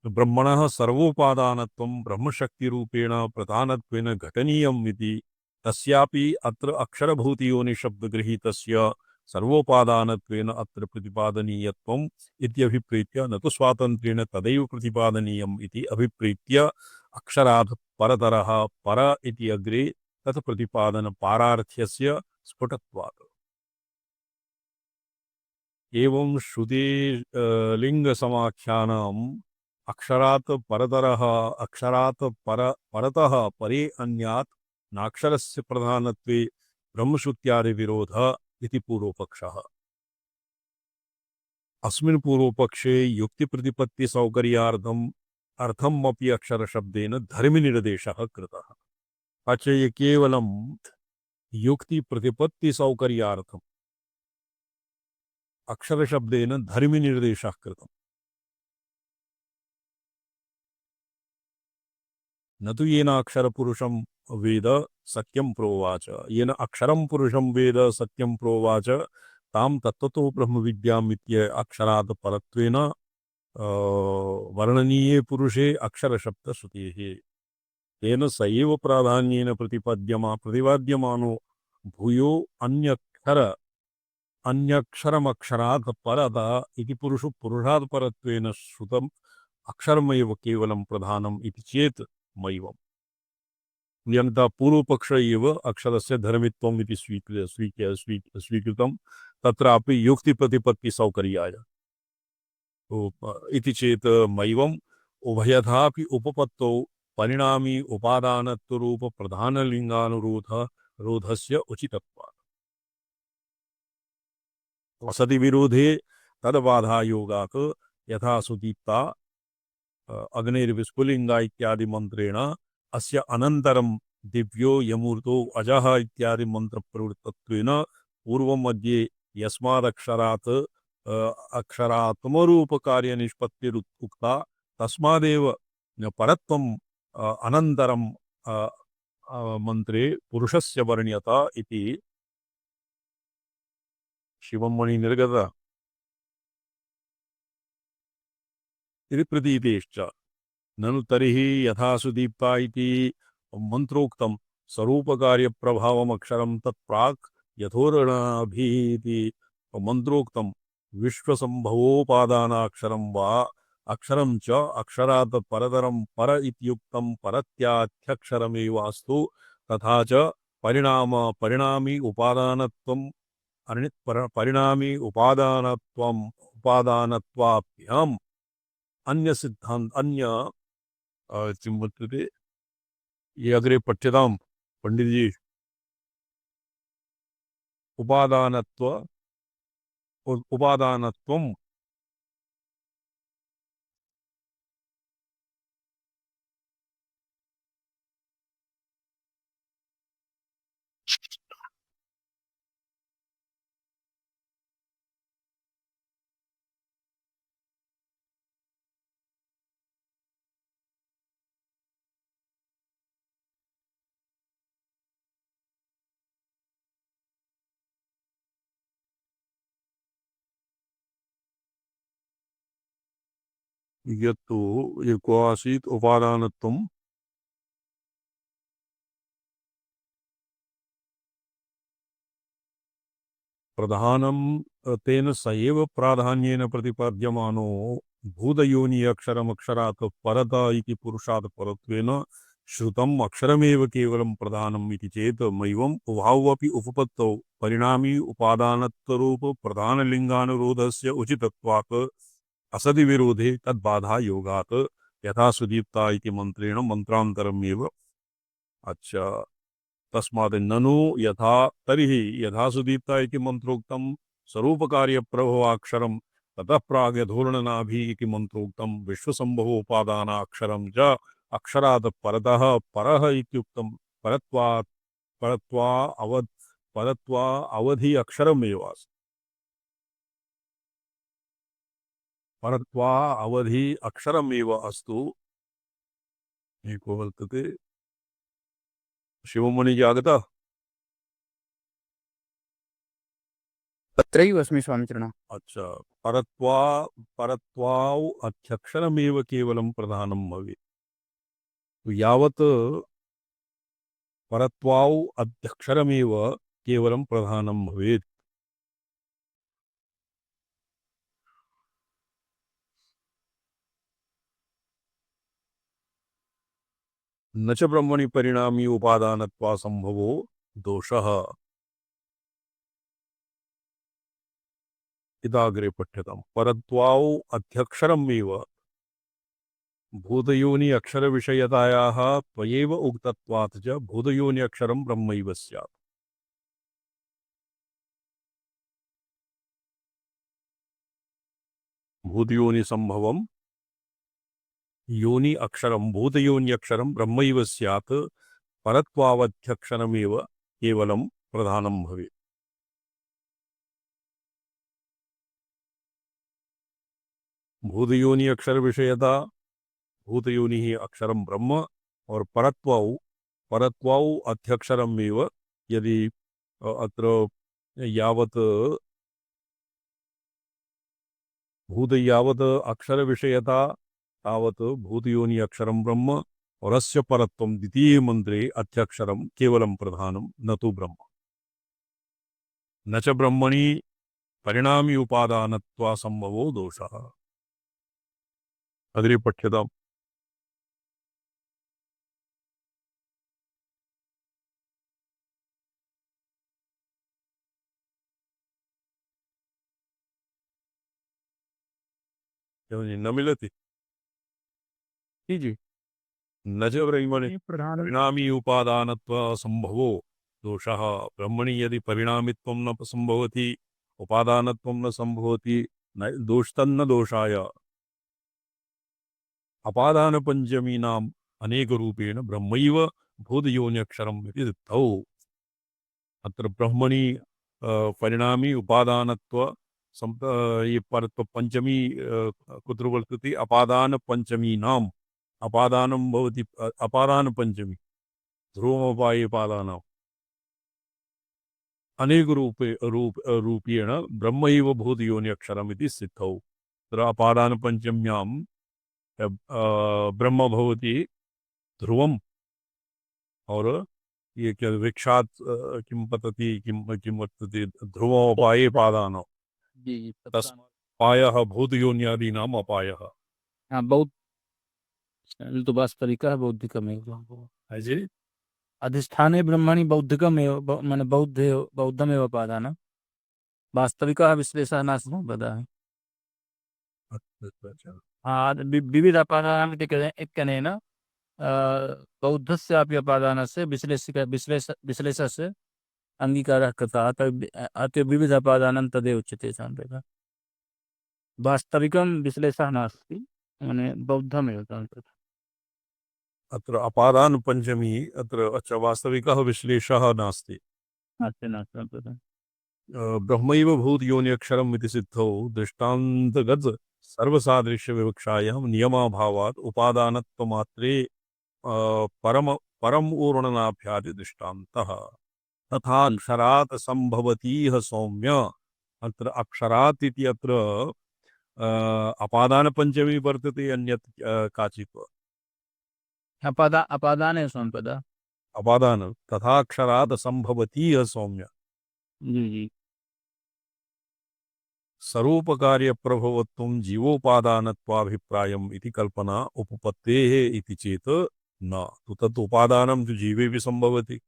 ब्रह्मणः सर्वोपादानत्वं ब्रह्मशक्तिरूपेण प्रधानत्वेन घटनीयम् इति, तस्यापि अत्र अक्षरभूतियोनिशब्दगृहीतस्य सर्वोपादानत्वेन अत्र प्रतिपादनीयत्वम् इत्यभिप्रेत्य न तु स्वातन्त्र्येण तदैव प्रतिपादनीयम् इति अभिप्रेत्य अक्षरात् परतरः पर इति अग्रे तत् प्रतिपादन पारार्थ्यस्य स्फुटत्वात्। एवं श्रुते लिङ्गसमाख्यानाम् अक्षरात् परतरः अक्षरात् परतः परे अन्यात् नाक्षरस्य प्रधानत्वे ब्रह्मश्रुत्यादिविरोधः इति पूर्वपक्षः। अस्मिन् पूर्वपक्षे युक्तिप्रतिपत्तिसौकर्यार्थम् अर्थमपि अक्षरशब्देन धर्मनिर्देशः कृतः। अचय केवलं युक्तिप्रतिपत्तिसौकर्यार्थम् अक्षरशब्देन धर्मनिर्देशः कृतः, न तु येन अक्षरपुरुषं वेद सत्यं प्रोवाच। येन अक्षरं पुरुषं वेद सत्यं प्रोवाच तां तत्त्वतो ब्रह्मविद्याम् इत्य अक्षरात् परत्वेन वर्णनीये पुरुषे अक्षरशब्दश्रुतेः। तेन स एव प्राधान्येन प्रतिपाद्यमानो भूयो अन्यक्षरमक्षरात् परत इति पुरुषात् परत्वेन श्रुतम् अक्षरमेव केवलं प्रधानम् इति चेत् मैवम्। यन्ता पूर्वपक्ष एव अक्षरस्य धर्मित्वम् इति स्वीकृतं, तत्रापि युक्तिप्रतिपत्तिसौकर्याय इति चेत् मैवम् उभयथापि उपपत्तौ परिणामी उपादानत्वरूप प्रधानलिङ्गानुरोधस्य उचितत्वात्। असति विरोधे तद्बाधायोगात् यथा सुदीप्ता अग्निर्विस्फुलिङ्गा इत्यादि मन्त्रेण अस्य अनन्तरं दिव्यो यमूर्तो अजः इत्यादि मन्त्रप्रवृत्तत्वेन पूर्वं मध्ये यस्मादक्षरात् अक्षरात्मरूपकार्यनिष्पत्तिरुक्ता तस्मादेव परत्वम् अनन्तरं मन्त्रे पुरुषस्य वर्ण्यत इति शिवं मणिनिर्गत इति प्रतीतेश्च। ननु तर्हि यथा सुदीप्ता इति मन्त्रोक्तं स्वरूपकार्यप्रभावमक्षरं तत्प्राक् यथोरणभिति मन्त्रोक्तं विश्वसम्भवोपादानाक्षरं वा अक्षरं च अक्षरात् परतरं पर इत्युक्तं परत्याख्यक्षरमेवास्तु, तथा च परिणामी उपादानत्वम् परिणामी उपादानत्वाभ्याम् अन्य सिद्धांत अन्य किं वर्तते ये अग्रे पठ्यतां पंडित जी उपादानत्वम् यत्तु एको आसीत् उपादानत्वम् प्रधानं तेन स एव प्राधान्येन प्रतिपाद्यमानो भूतयोनि अक्षरमक्षरात् परत इति पुरुषात् परत्वेन श्रुतम् अक्षरमेव केवलं प्रधानम् इति चेत् मैवम् उभावपि उपपत्तौ परिणामी उपादानत्वरूप प्रधानलिङ्गानुरोधस्य उचितत्वात् असदि विरोधे तद्बाधा योगात् यथा सुदीप्ता इति मन्त्रेण मन्त्रान्तरमेव अच्छा तस्मात् ननु यथा तर्हि यथा सुदीप्ता इति मन्त्रोक्तं स्वरूपकार्यप्रभवाक्षरं ततः प्राग् यथोर्णनाभि इति मन्त्रोक्तं विश्वसम्भवोपादानाक्षरं च अक्षरात् परतः परः इत्युक्तं परत्वात् परत्वा अवधि अक्षरमेव अस्ति परत्वा अवधि अक्षरमेव अस्तु एको वर्तते शिवमणि जागता तत्रैव अस्मि स्वामिचरण। अच्छा परत्वाउ अध्यक्षरमेव केवलं प्रधानं भवेत् तो यावत् परत्वाउ अध्यक्षरमेव केवलं प्रधानं भवेत् न च ब्रह्मणि परिणामी उपादानत्वा संभवो दोषः इदाग्रे पठ्यताम् परत्वाउ अध्यक्षरमेव भूतयोनि अक्षरविषयतायाः त्वयैव उक्तत्वात् च भूतयोनि अक्षरं ब्रह्मैव स्यात् भूतयोनि संभवम् योनि अक्षरं भूतयोनि अक्षरं ब्रह्मैव स्यात् परत्वावध्यक्षरमेव केवलं प्रधानं भवेत् भूतयोनि अक्षर विषयता भूतयोनि ही अक्षरम ब्रह्म और परत्वाउ अध्यक्षरमेव यदि अत्र यावत् भूत यावत् अक्षर विषयता तावत् भूतयोनि अक्षरम ब्रह्म और अस्य परत्वं द्वितीये मंत्रे अध्यक्षरम केवलं प्रधानं न तु ब्रह्म न च ब्रह्मणि परिणामी उपादानत्वा संभवो दोषः अग्रे पठ्यताम् न मिलति जी न च ब्रह्मणि प्रधान परिणामी उपादानत्व संभवो दोषः ब्रह्मणि यदि परिणामित्वं न संभवति उपादानत्वं न संभवति न दोषतन्न दोषाय अपादानपञ्चमीनाम् अनेकरूपेण ब्रह्मैव भूतयोन्यक्षरम् इति सिद्धौ अत्र ब्रह्मणि परिणामी उपादानत्व ये परत्व पंचमी कुत्र वर्तते अपादानपञ्चमीनाम् अपादानं भवति अपादानपञ्चमी ध्रुवमपायपादानाम् अनेक रूपेण ब्रह्मैव भूतयोनि अक्षरमिति सिद्धौ तत्र अपादानपञ्चम्यां ब्रह्म भवति ध्रुवम् और ये क्या वृक्षात् किं पतति किं वर्तते ध्रुवमपाये पादानां जी तस्मात् पायः भूतयोन्यादीनाम् अपायः हाँ बहुत तो बस तरीका है बौद्धिक में है जी अधिष्ठाने ब्रह्मणि बौद्धिकमेव माने बौद्धमेव उपादानं वास्तविकः विश्लेषः नास्ति सम्पदः। अच्छा अच्छा। विविध अपादानाम् इत्यनेन बौद्धस्यापि अपादानस्य विश्लेषस्य अङ्गीकारः कृतः। अतः विविध अपादानं तदेव उच्यते सम्पदः। वास्तविकं विश्लेषः नास्ति, माने बौद्धमेव सम्पदः। अत्र अपादान पंचमी अत्र अच्छा वास्तविकः विश्लेषः नास्ति। नास्ति नास्ति सम्पदः। ब्रह्मैव भूतयोनि अक्षरम् इति सिद्धौ दृष्टान्तगत सर्वसादृश्य विवक्षायां नियमाभावात् उपादानत्वमात्रे परम परम ऊर्णनाभ्यादि दृष्टान्तः तथा अक्षरात् संभवतीह सौम्य। अत्र अक्षरात् इति अत्र अपादान पंचमी वर्तते अन्यत् काचित् अपादाने सम्पदः। अपादान तथा अक्षरात् संभवतीह सौम्य। जी जी। स्वरूपकार्य प्रभवत्वं जीवोपादानत्वाभिप्रायम् इति कल्पना उपपत्तेः इति चेत् न तु तत् उपादानं तु जीवेपि सम्भवति।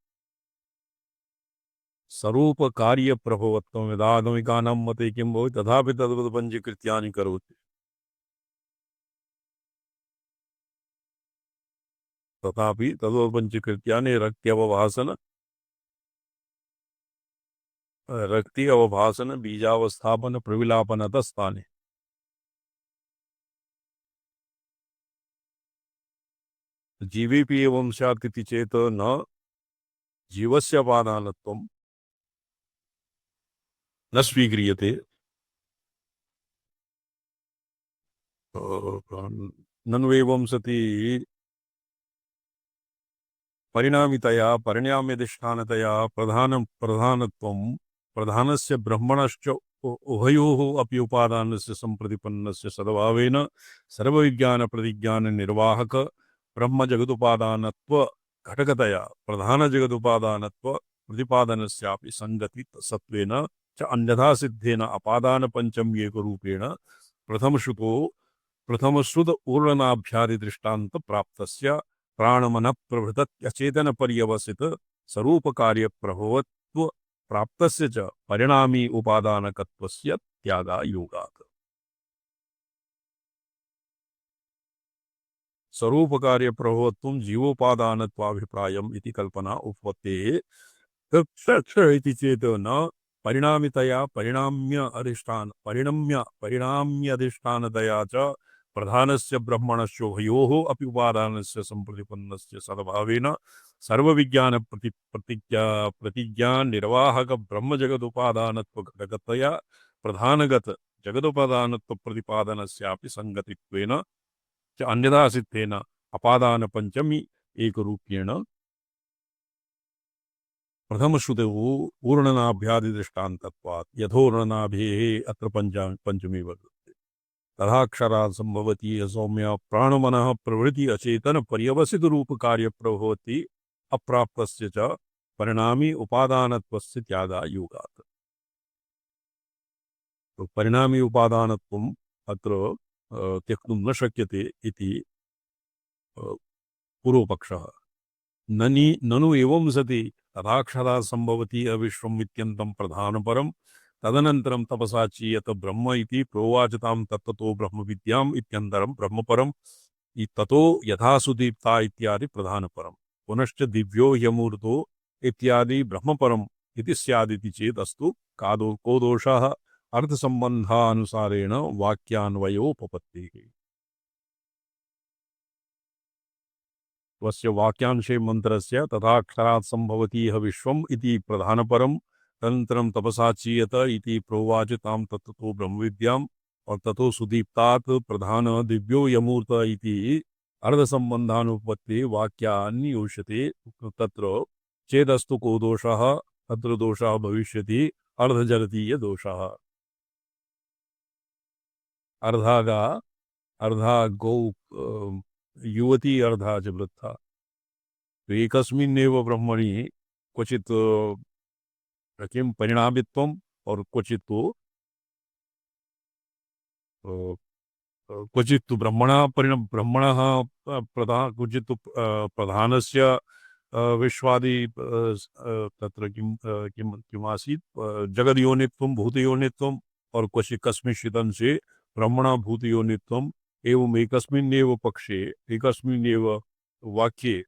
स्वरूपकार्य प्रभवत्वं यदागमिकानां मते किं भवति तथापि तद्वत् पञ्चकृत्यानि करोति। तथापि तद्वत् पञ्चकृत्यानि रक्ति अवभासन बीजावस्थापन प्रविलापनतः स्थाने। जीवेपि एवं स्यात् इति चेत् न जीवस्य अपादानत्वं न स्वीक्रियते। ननु एवं सति परिणामितया परिणाम्यधिष्ठानतया प्रधानत्वं प्रधानस्य ब्रह्मणश्च उभयोः अपि उपादानस्य सम्प्रतिपन्नस्य सद्भावेन सर्वविज्ञानप्रतिज्ञाननिर्वाहक ब्रह्मजगदुपादानत्व घटकतया प्रधानजगदुपादानत्व प्रतिपादनस्यापि संगति सत्वेन च अन्यथा सिद्धेन अपादानपञ्चम्येकरूपेण प्रथमश्रुत ऊर्णनाभ्यादिदृष्टान्त प्राप्तस्य प्राणमनः प्रभृत्यचेतन पर्यवसित स्वरूपकार्य प्रभवत्व प्राप्तस्य च परिणामी उपादानकत्वस्य त्यागायोगात्। स्वरूपकार्य प्रभवत्वं जीवोपादानत्वाभिप्रायम् इति कल्पना उपपत्तेः इति चेत् न परिणामितया परिणाम्यधिष्ठानतया च प्रधानस्य ब्रह्मणस्य उभयोः अपि उपादानस्य सम्प्रतिपन्नस्य सद्भावेन प्रतिज्ञा निर्वाहक ब्रह्मजगदुपादानत्व घटकतया प्रधानगत जगदुपादानत्व प्रतिपादनस्यापि संगतित्वेन च अन्यथा सिद्धेन अपादान पंचमी एकरूप्येण प्रथमश्रुतौ ऊर्णनाभ्यादिदृष्टान्तत्वात् यथोर्णनाभेः अत्र पंचमी वर्तते। तथाक्षरात् सम्भवति सौम्य प्राणमनः प्रवृत्ति अचेतन पर्यवसित रूप कार्य प्रभवति अप्राप्तस्य च परिणामी उपादानत्वस्य त्यागायोगात्। तो परिणामी उपादानत्वम् अत्र त्यक्तुं न शक्यते इति पूर्वपक्षः। ननु एवं सति तथाक्षरात् सम्भवति अविश्वम् इत्यन्तं प्रधानपरं तदनन्तरं तपसा चीयत ब्रह्म इति प्रोवाचतां तत्ततो ब्रह्मविद्याम् इत्यन्तरं ब्रह्मपरं ततो यथा सुदीप्ता इत्यादि प्रधानपरं पुनश्च दिव्यो ह्यमूर्तो इत्यादि ब्रह्मपरम् इति स्यादिति चेत् अस्तु को दोषः अर्थसम्बन्धानुसारेण वाक्यान्वयोपपत्तिः। वस्य वाक्यांशे मंत्रस्य तथाक्षरात् सम्भवति यः विश्वम् इति प्रधानपरं तदनन्तरं तपसा चीयत इति प्रोवाच तां तत्ततो ब्रह्मविद्याम् और ततो सुदीप्तात् प्रधान दिव्यो यमूर्त इति अर्धसम्बन्धानुपत्ति वाक्यान्योष्यते तत्र चेदस्तु को दोषः तत्र दोषः भविष्यति अर्धजगतीय दोषः। अर्धा गौ युवती अर्धा च वृद्धा। तो एकस्मिन्नेव ब्रह्मणि क्वचित् किं परिणामित्वम् और क्वचित् ब्रह्मणः क्वचित् प्रधानस्य विश्वादि तत्र किम् आसीत् जगद्योनित्वं भूतयोनित्वम् और क्वचित् कस्मिंश्चित् अंशे ब्रह्मणा भूतयोनित्वम् एवम् एकस्मिन्नेव पक्षे एकस्मिन्नेव वाक्ये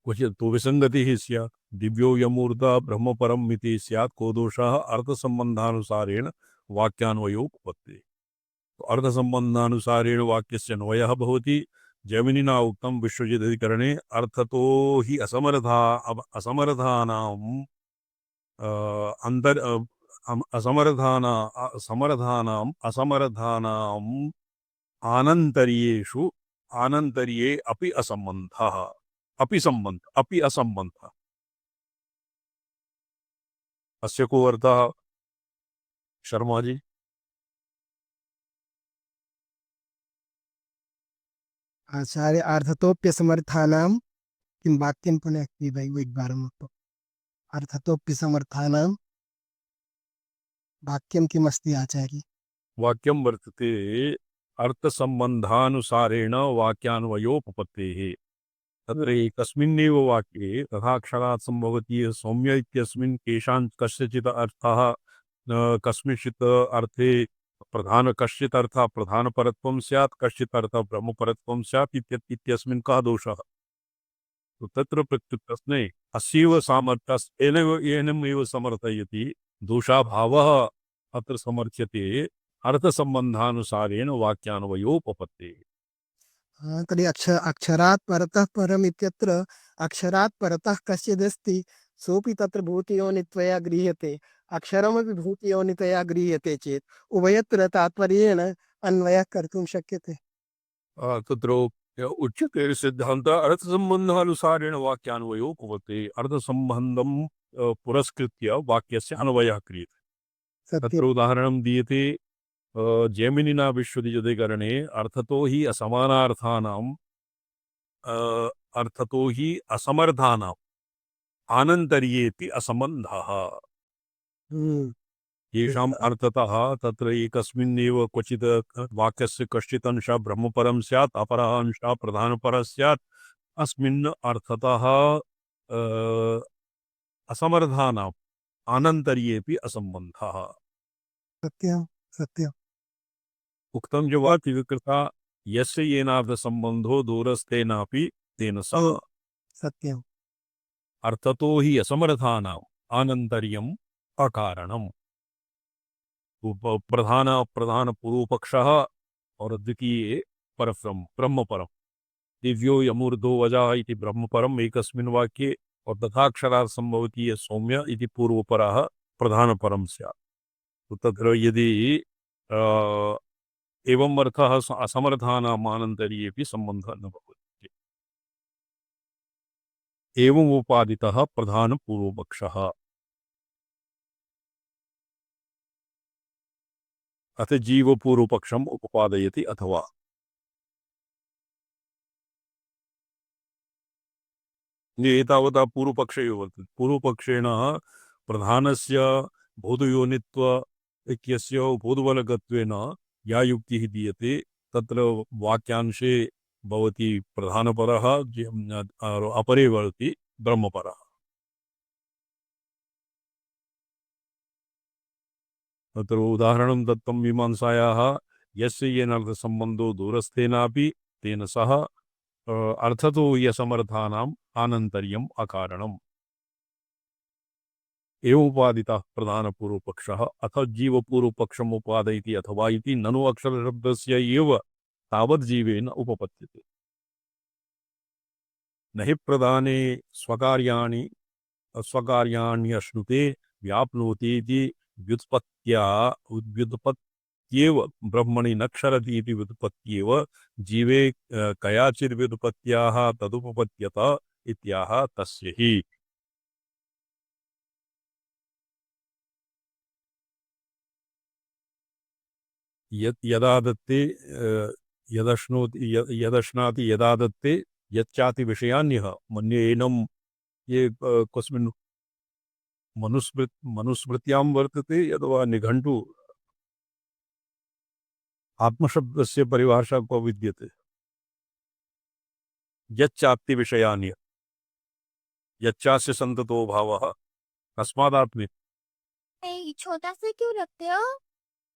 क्वचित् तो विसंगतिः स्यात् दिव्यो यमूर्धा ब्रह्मपरम् इति स्यात् को दोषः अर्थसम्बन्धानुसारेण वाक्यान्वयोपपत्तिः। तो अर्थसम्बन्धानुसारेण वाक्यस्य अन्वयः भवति। जैमिनिना उक्तं विश्वजिदधिकरणे अर्थतो हि असमर्थानाम् असमर्थानाम् आनन्तर्येषु आनन्तर्ये अपि असम्बन्धः अपि असम्बन्धः। अस्य को अर्थः शर्मा जी? आचार्य अर्थतोप्यसमर्थानां किं वाक्यं पुनः अस्ति भाई वो एक बार मुझको अर्थतोप्यसमर्थानां वाक्यं किमस्ति आचार्य? वाक्यं वर्तते अर्थसम्बन्धानुसारेण वाक्यान्वयोपपत्तेः। तत्र एकस्मिन्नेव वाक्ये तथाक्षरात् सम्भवति सौम्य इत्यस्मिन् केषां कस्यचित् अर्थः कस्मिंश्चित् अर्थे प्रधान कश्चित् अर्थः प्रधानपरत्वं स्यात् कश्चित् अर्थः ब्रह्मपरत्वं स्यात् इत्यस्मिन् कः दोषः? तो तत्र प्रत्युत्तरस्मै अस्यैव सामर्थ्यस्य एनमेव समर्थयति दोषाभावः अत्र समर्थ्यते अर्थसम्बन्धानुसारेण वाक्यान्वयोपपत्तेः। हाँ, तर्हि अक्षरात् परतः परम् इत्यत्र अक्षरात् परतः कश्चिदस्ति सोऽपि तत्र भूतयोनित्वया गृह्यते अक्षरमपि भूतयोनितया गृह्यते चेत् उभयत्र तात्पर्येण अन्वयः कर्तुं शक्यते। तत्र उच्यते सिद्धान्तः अर्थसम्बन्धानुसारेण वाक्यान्वयोपपत्तेः। अर्थसम्बन्धं पुरस्कृत्य वाक्यस्य अन्वयः क्रियते। तत्र सत्यं उदाहरणं दीयते जैमिनिना विश्वजिदधिकरणे अर्थतो हि असमर्थानाम् आनन्तर्येऽपि असम्बन्धः। हम्म, येषाम् अर्थतः तत्र एकस्मिन्नेव क्वचित् वाक्यस्य कश्चित् अंशः ब्रह्मपरं स्यात् अपरः अंशः प्रधानपरः स्यात् अस्मिन् अर्थतः अ, असमर्थानाम् आनन्तर्येऽपि असम्बन्धः। सत्यं सत्यं उक्तं जो वाक्य विकृता यस्य येनार्थसम्बन्धो दूरस्थेनापि तेन सह सत्यं अर्थतो हि असमर्थानाम् आनन्तर्यम् अकारणम्। प्रधान पूर्वपक्षः और द्वितीये परब्रह्म ब्रह्मपरम दिव्यो यमूर्धो वजः इति ब्रह्मपरम् एकस्मिन् वाक्ये और तथाक्षरात् सम्भवति यत् सौम्य इति पूर्वपरः प्रधानपरं स्यात्। तो तत्र यदि एवम् अर्थः असमर्थानाम् आनन्तर्येऽपि सम्बन्धः न भवति। एवम् उपादितः प्रधानपूर्वपक्षः। अथ जीवपूर्वपक्षम् उपपादयति अथवा एतावता पूर्वपक्षे वर्तते। पूर्वपक्षेण प्रधानस्य बोधयोनित्व इत्यस्य बोधबलगत्वेन या युक्तिः दीयते तत्र वाक्यांशे भवति प्रधानपरः अपरे भवति ब्रह्मपरः। तत्र उदाहरणं दत्तं मीमांसायाः यस्य येनार्थसम्बन्धो दूरस्थेनापि तेन सह अर्थतो यसमर्थानाम् आनन्तर्यम् अकारणम्। एवमुपादितः प्रधानपूर्वपक्षः अथ जीवपूर्वपक्षम् उपादयति अथवा इति ननु अक्षरशब्दस्य एव तावज्जीवेन उपपद्यते। न हि प्रधाने स्वकार्याणि स्वकार्याण्यश्नुते व्याप्नोतीति व्युत्पत्त्येव ब्रह्मणि न क्षरति इति व्युत्पत्त्येव जीवे कयाचिद्व्युत्पत्त्याः तदुपपद्यत इत्याह तस्य हि। यदा दत्ते यदश्नाति यदा दत्ते यच्चाति विषयान्यः मन्ये एनं ये कस्मिन् मनुस्मृत्यां वर्तते अथवा निघण्टु आत्मशब्दस्य परिभाषा को विद्यते। यच्चाप्ति विषयान्यः यच्चास्य संततो भावः तस्मादात्मे नहीं, छोटा सा क्यों रखते हो?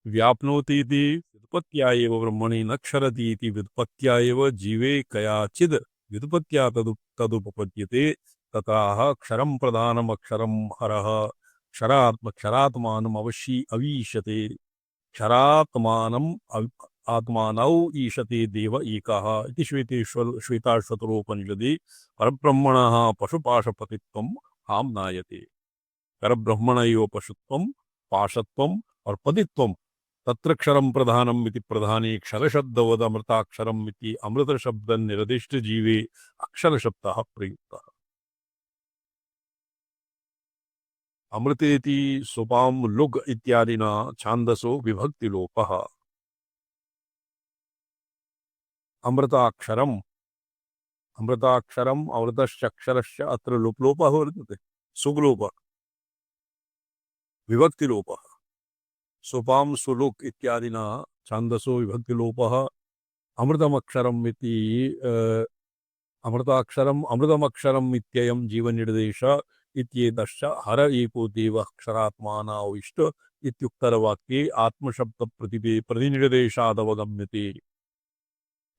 व्याप्नोति इति व्युत्पत्त्या एव ब्रह्मणि न क्षरति इति व्युत्पत्त्या एव जीवे कयाचिद् व्युत्पत्त्या तदुपपद्यते ततः क्षरं प्रधानम् अक्षरं हरः क्षरात्मानम् अवशी अवीशते क्षरात्मानम् आत्मानौ ईशते देव एकः इति श्वेताश्वतरोपनिषदि परब्रह्मणः पशुपाशपतित्वम् आम्नायते परब्रह्मणैव पशुत्वं पाशत्वम् और पतित्वम् तत्र क्षरं प्रधानम् इति प्रधाने क्षरशब्दवद अमृताक्षरम् इति अमृतशब्द निर्दिष्ट जीवे अक्षरशब्दः प्रयुक्तः अमृतेति सुपां लुग् इत्यादिना छान्दसो विभक्तिलोपः अमृताक्षरम् अमृताक्षरम् अमृतश्च अक्षरश्च अत्र लोपः वर्तते सुग्लोपः विभक्तिलोपः सुपां सुलुक् इत्यादिना छान्दसो विभक्तिलोपः अमृतमक्षरम् इति अमृताक्षरम् अमृतमक्षरम् इत्ययं जीवनिर्देश इत्येतश्च हर एको देवः क्षरात्मानाविष्ट इत्युक्तरवाक्ये प्रतिनिर्देशादवगम्यते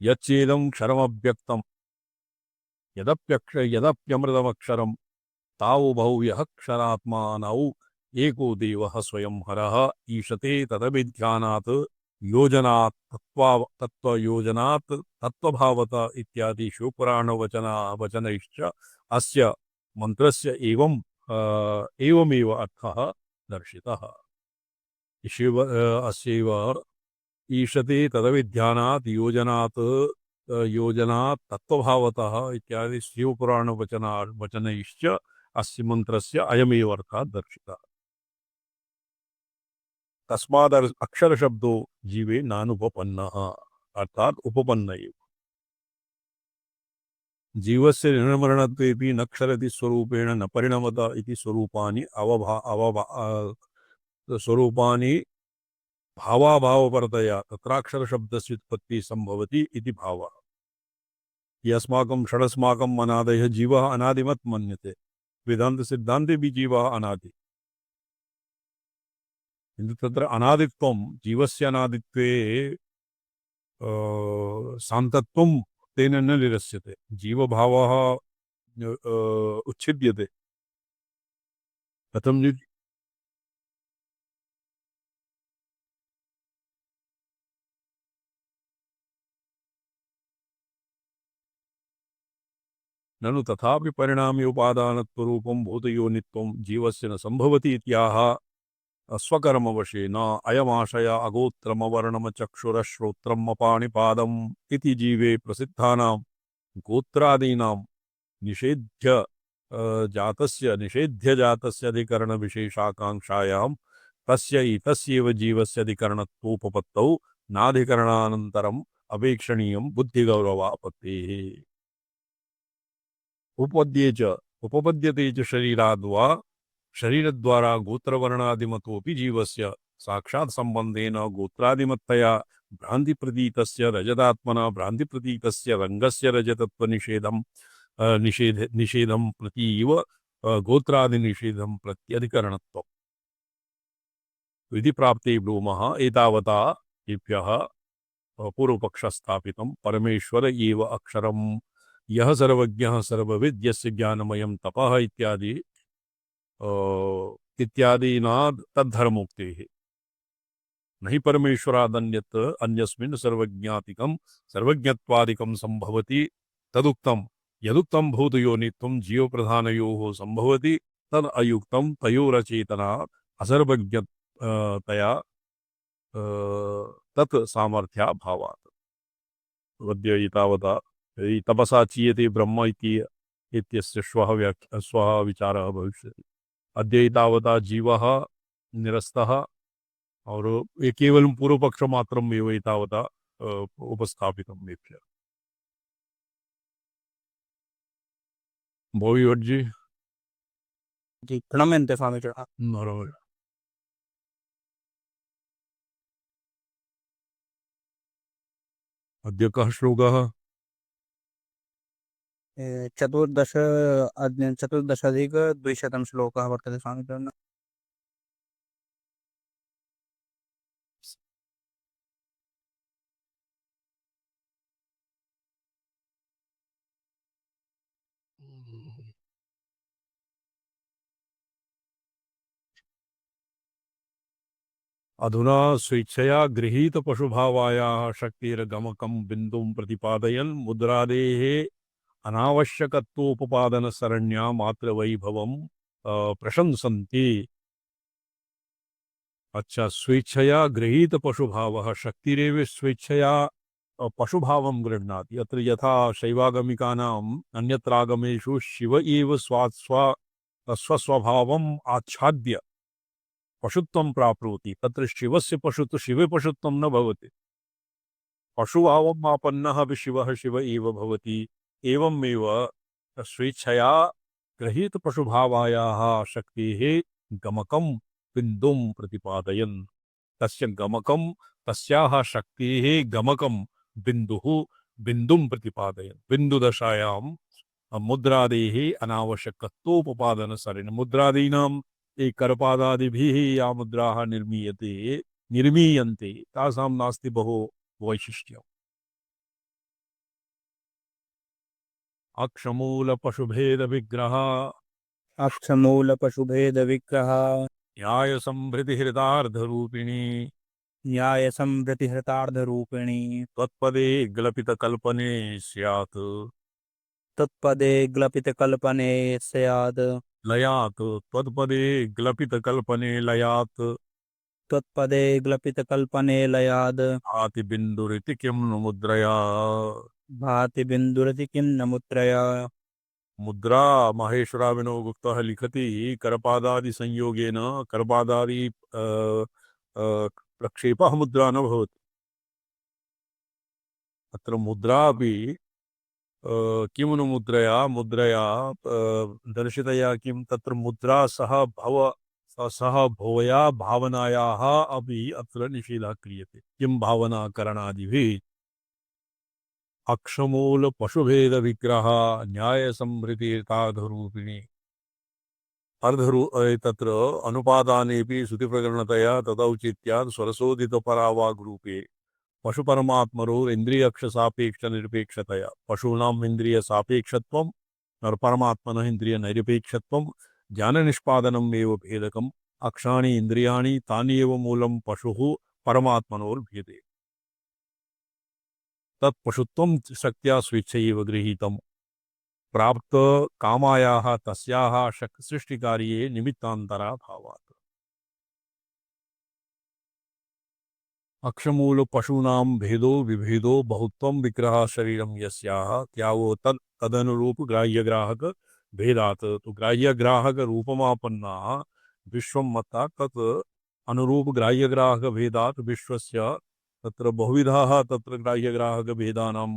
यच्चेदं क्षरमव्यक्तं यदप्यमृतमक्षरं तावुभौ यः क्षरात्मानौ एको देवः स्वयं हरः ईशते तदभिध्यानात् योजनात् तत्त्वयोजनात् तत्त्वभावत इत्यादिषु पुराणवचनैश्च अस्य मन्त्रस्य एवमेव अर्थः दर्शितः अस्यैव ईशते तदभिध्यानात् योजनात् तत्त्वभावतः इत्यादि शिवपुराणवचनैश्च अस्य मंत्रस्य अयमेव अर्थः दर्शितः तस्माद् अक्षरशब्दो जीवे नानुपपन्नः अर्थात उपपन्न एव जीवस्य निर्मरणत्वेपि न क्षरति स्वरूपेण न परिणमत इति स्वरूपानि स्वरूपानि भावाभावपरतया तत्राक्षरशब्दस्य उत्पत्तिः सम्भवति इति भावः यस्माकं षडस्माकम् अनादयः जीवः अनादिमत् मन्यते वेदांत सिद्धांते भी जीवः अनादि किन्तु तत्र अनादित्वं जीवस्य अनादित्वे सान्तत्वं तेन न निरस्यते जीवभावः उच्छिद्यते कथं ननु तथापि परिणामी उपादानत्वरूपं भूतयोनित्वं जीवस्य न सम्भवति इत्याह स्वकर्मवशेन अयमाशय अगोत्रमवर्णमचक्षुरश्रोत्रम् अपाणिपादम् इति जीवे प्रसिद्धानां गोत्रादीनां निषेध्य जातस्य अधिकरणविशेषाकाङ्क्षायां तस्य इतस्यैव जीवस्य अधिकरणत्वोपपत्तौ नाधिकरणानन्तरम् अपेक्षणीयं बुद्धिगौरवापत्तेः उपपद्यते च शरीराद्वा शरीरद्वारा गोत्रवर्णादिमतोऽपि जीवस्य साक्षात् सम्बन्धेन गोत्रादिमत्तया भ्रान्तिप्रतीतस्य रजतात्मना भ्रान्तिप्रतीतस्य रङ्गस्य रजतत्वनिषेधं निषेधं प्रतीव गोत्रादिनिषेधं प्रत्यधिकरणत्वम् इति प्राप्ते ब्रूमः एतावता तेभ्यः पूर्वपक्षस्थापितं परमेश्वर एव अक्षरम् यह सर्वज्ञः सर्वविद् यस्य ज्ञानमयं तपः इत्यादीना तद्धर्मोक्तेः न हि परमेश्वरादन्यत् अन्यस्मिन् सर्वज्ञत्वादिकं सम्भवति तदुक्तं यदुक्तं भूतयोनित्वं जीवप्रधानयोः सम्भवति तद् अयुक्तं तयोरचेतना असर्वज्ञतया तत् सामर्थ्याभावात् अद्य एतावता तपसा चीयते ब्रह्म इत्यस्य श्वः विचारः भविष्यति अद्य एतावता जीवः निरस्तः और ये केवलं पूर्वपक्षमात्रम् एव एतावता उपस्थापितं मेभ्यः भोविभट् जी जी प्रणम्यन्ते स्वामीजी नमः अद्य कः श्लोकः चतुर्दशाधिक 200 श्लोकः वर्तते स्वामिभ्यः। अधुना स्वेच्छया गृहीत पशुभावायाः शक्तिर्गमकं बिंदुं प्रतिपादयन् मुद्रादेः अनावश्यकत्वोपपादन सरण्या मात्र वैभवम प्रशंसन्ति। अच्छा, स्वेच्छया गृहीत पशुभावः शक्तिरेव स्वेच्छया पशुभावं गृह्णाति। अत्र यथा शैवागमिकानाम् अन्यत्रागमेषु शिव एव स्वस्वभावम् आच्छाद्य पशुत्वं प्राप्नोति, तत्र शिवस्य पशुत्व शिवे पशुत्वं न भवति। पशुभावम् आपन्नः अपि शिवः शिव एव भवति। एवमेव स्वेच्छया गृहीत पशुभावायाः शक्तेः गमकं बिन्दुं प्रतिपादयन्, तस्य गमकं तस्याः शक्तेः गमकं बिन्दुः बिन्दुं प्रतिपादयन्। बिन्दुदशायां मुद्रादेः अनावश्यकत्वोपपादन सरेण मुद्रादीनां करपादादिभिः या मुद्राः निर्मीयन्ते तासां नास्ति बहु वैशिष्ट्यम्। अक्षमूल पशुभेद विग्रह अक्षमूलपशुभेदविग्रहः न्याय संभृति हृदार्धरूपिणी न्यायसंवृतिहृतार्धरूपिणी त्वत्पदे ग्लपित कल्पने स्यात् तत्पदे ग्लपितकल्पने स्यात् लयात् त्वत्पदे ग्लपित कल्पने लयात् त्वत्पदे ग्लपितकल्पने लयाद् भाति बिन्दुरिति किं नु मुद्रया। भाति बिन्दुरति किं न मुद्रया। मुद्रा माहेश्वराभिनव गुप्तः लिखति करपादादि संयोगेन करपादादि प्रक्षेपः मुद्रा न भवति। अत्र मुद्रा अपि किं नु मुद्रया मुद्रया दर्शितया किं तत्र मुद्रा सह भूया भावनायाः अपि अत्र निषेधः क्रियते। किं भावना करणादिभिः। अक्षमूल पशुभेद विग्रह न्याय संभृतिर्ताधरूपिणी तत्र अनुपादानेपि श्रुतिप्रकरणतया तदौचित्यात् स्वरसोदितपरावाग्रूपे पशुपरमात्मरोः इंद्रियक्ष सापेक्ष निरपेक्षतया पशूनाम् इंद्रिय सापेक्षत्वम् और परमात्मनः इंद्रिय नैरपेक्षत्वम् ज्ञान निष्पादनम् एव भेदकम् अक्षाणि इंद्रियाणि तानि एव मूलं पशुः परमात्मनोर्भेदे तत्पशुत्वं शक्त्या स्वेच्छयैव गृहीतम् प्राप्त कामायाः तस्याः सृष्टिकार्ये निमित्तान्तराभावात्। अक्षमूल पशूनां भेदो विभेदो बहुत्वं विग्रह शरीरं यस्याः त्यागो तदनुरूप ग्राह्य ग्राहक भेदात्। तो ग्राह्य ग्राहक रूपमापन्ना विश्वं मत्ता तत् अनुरूप ग्राह्य ग्राहक भेदात् विश्वस्य तत्र बहुविधाः तत्र ग्राह्य ग्राहक भेदानां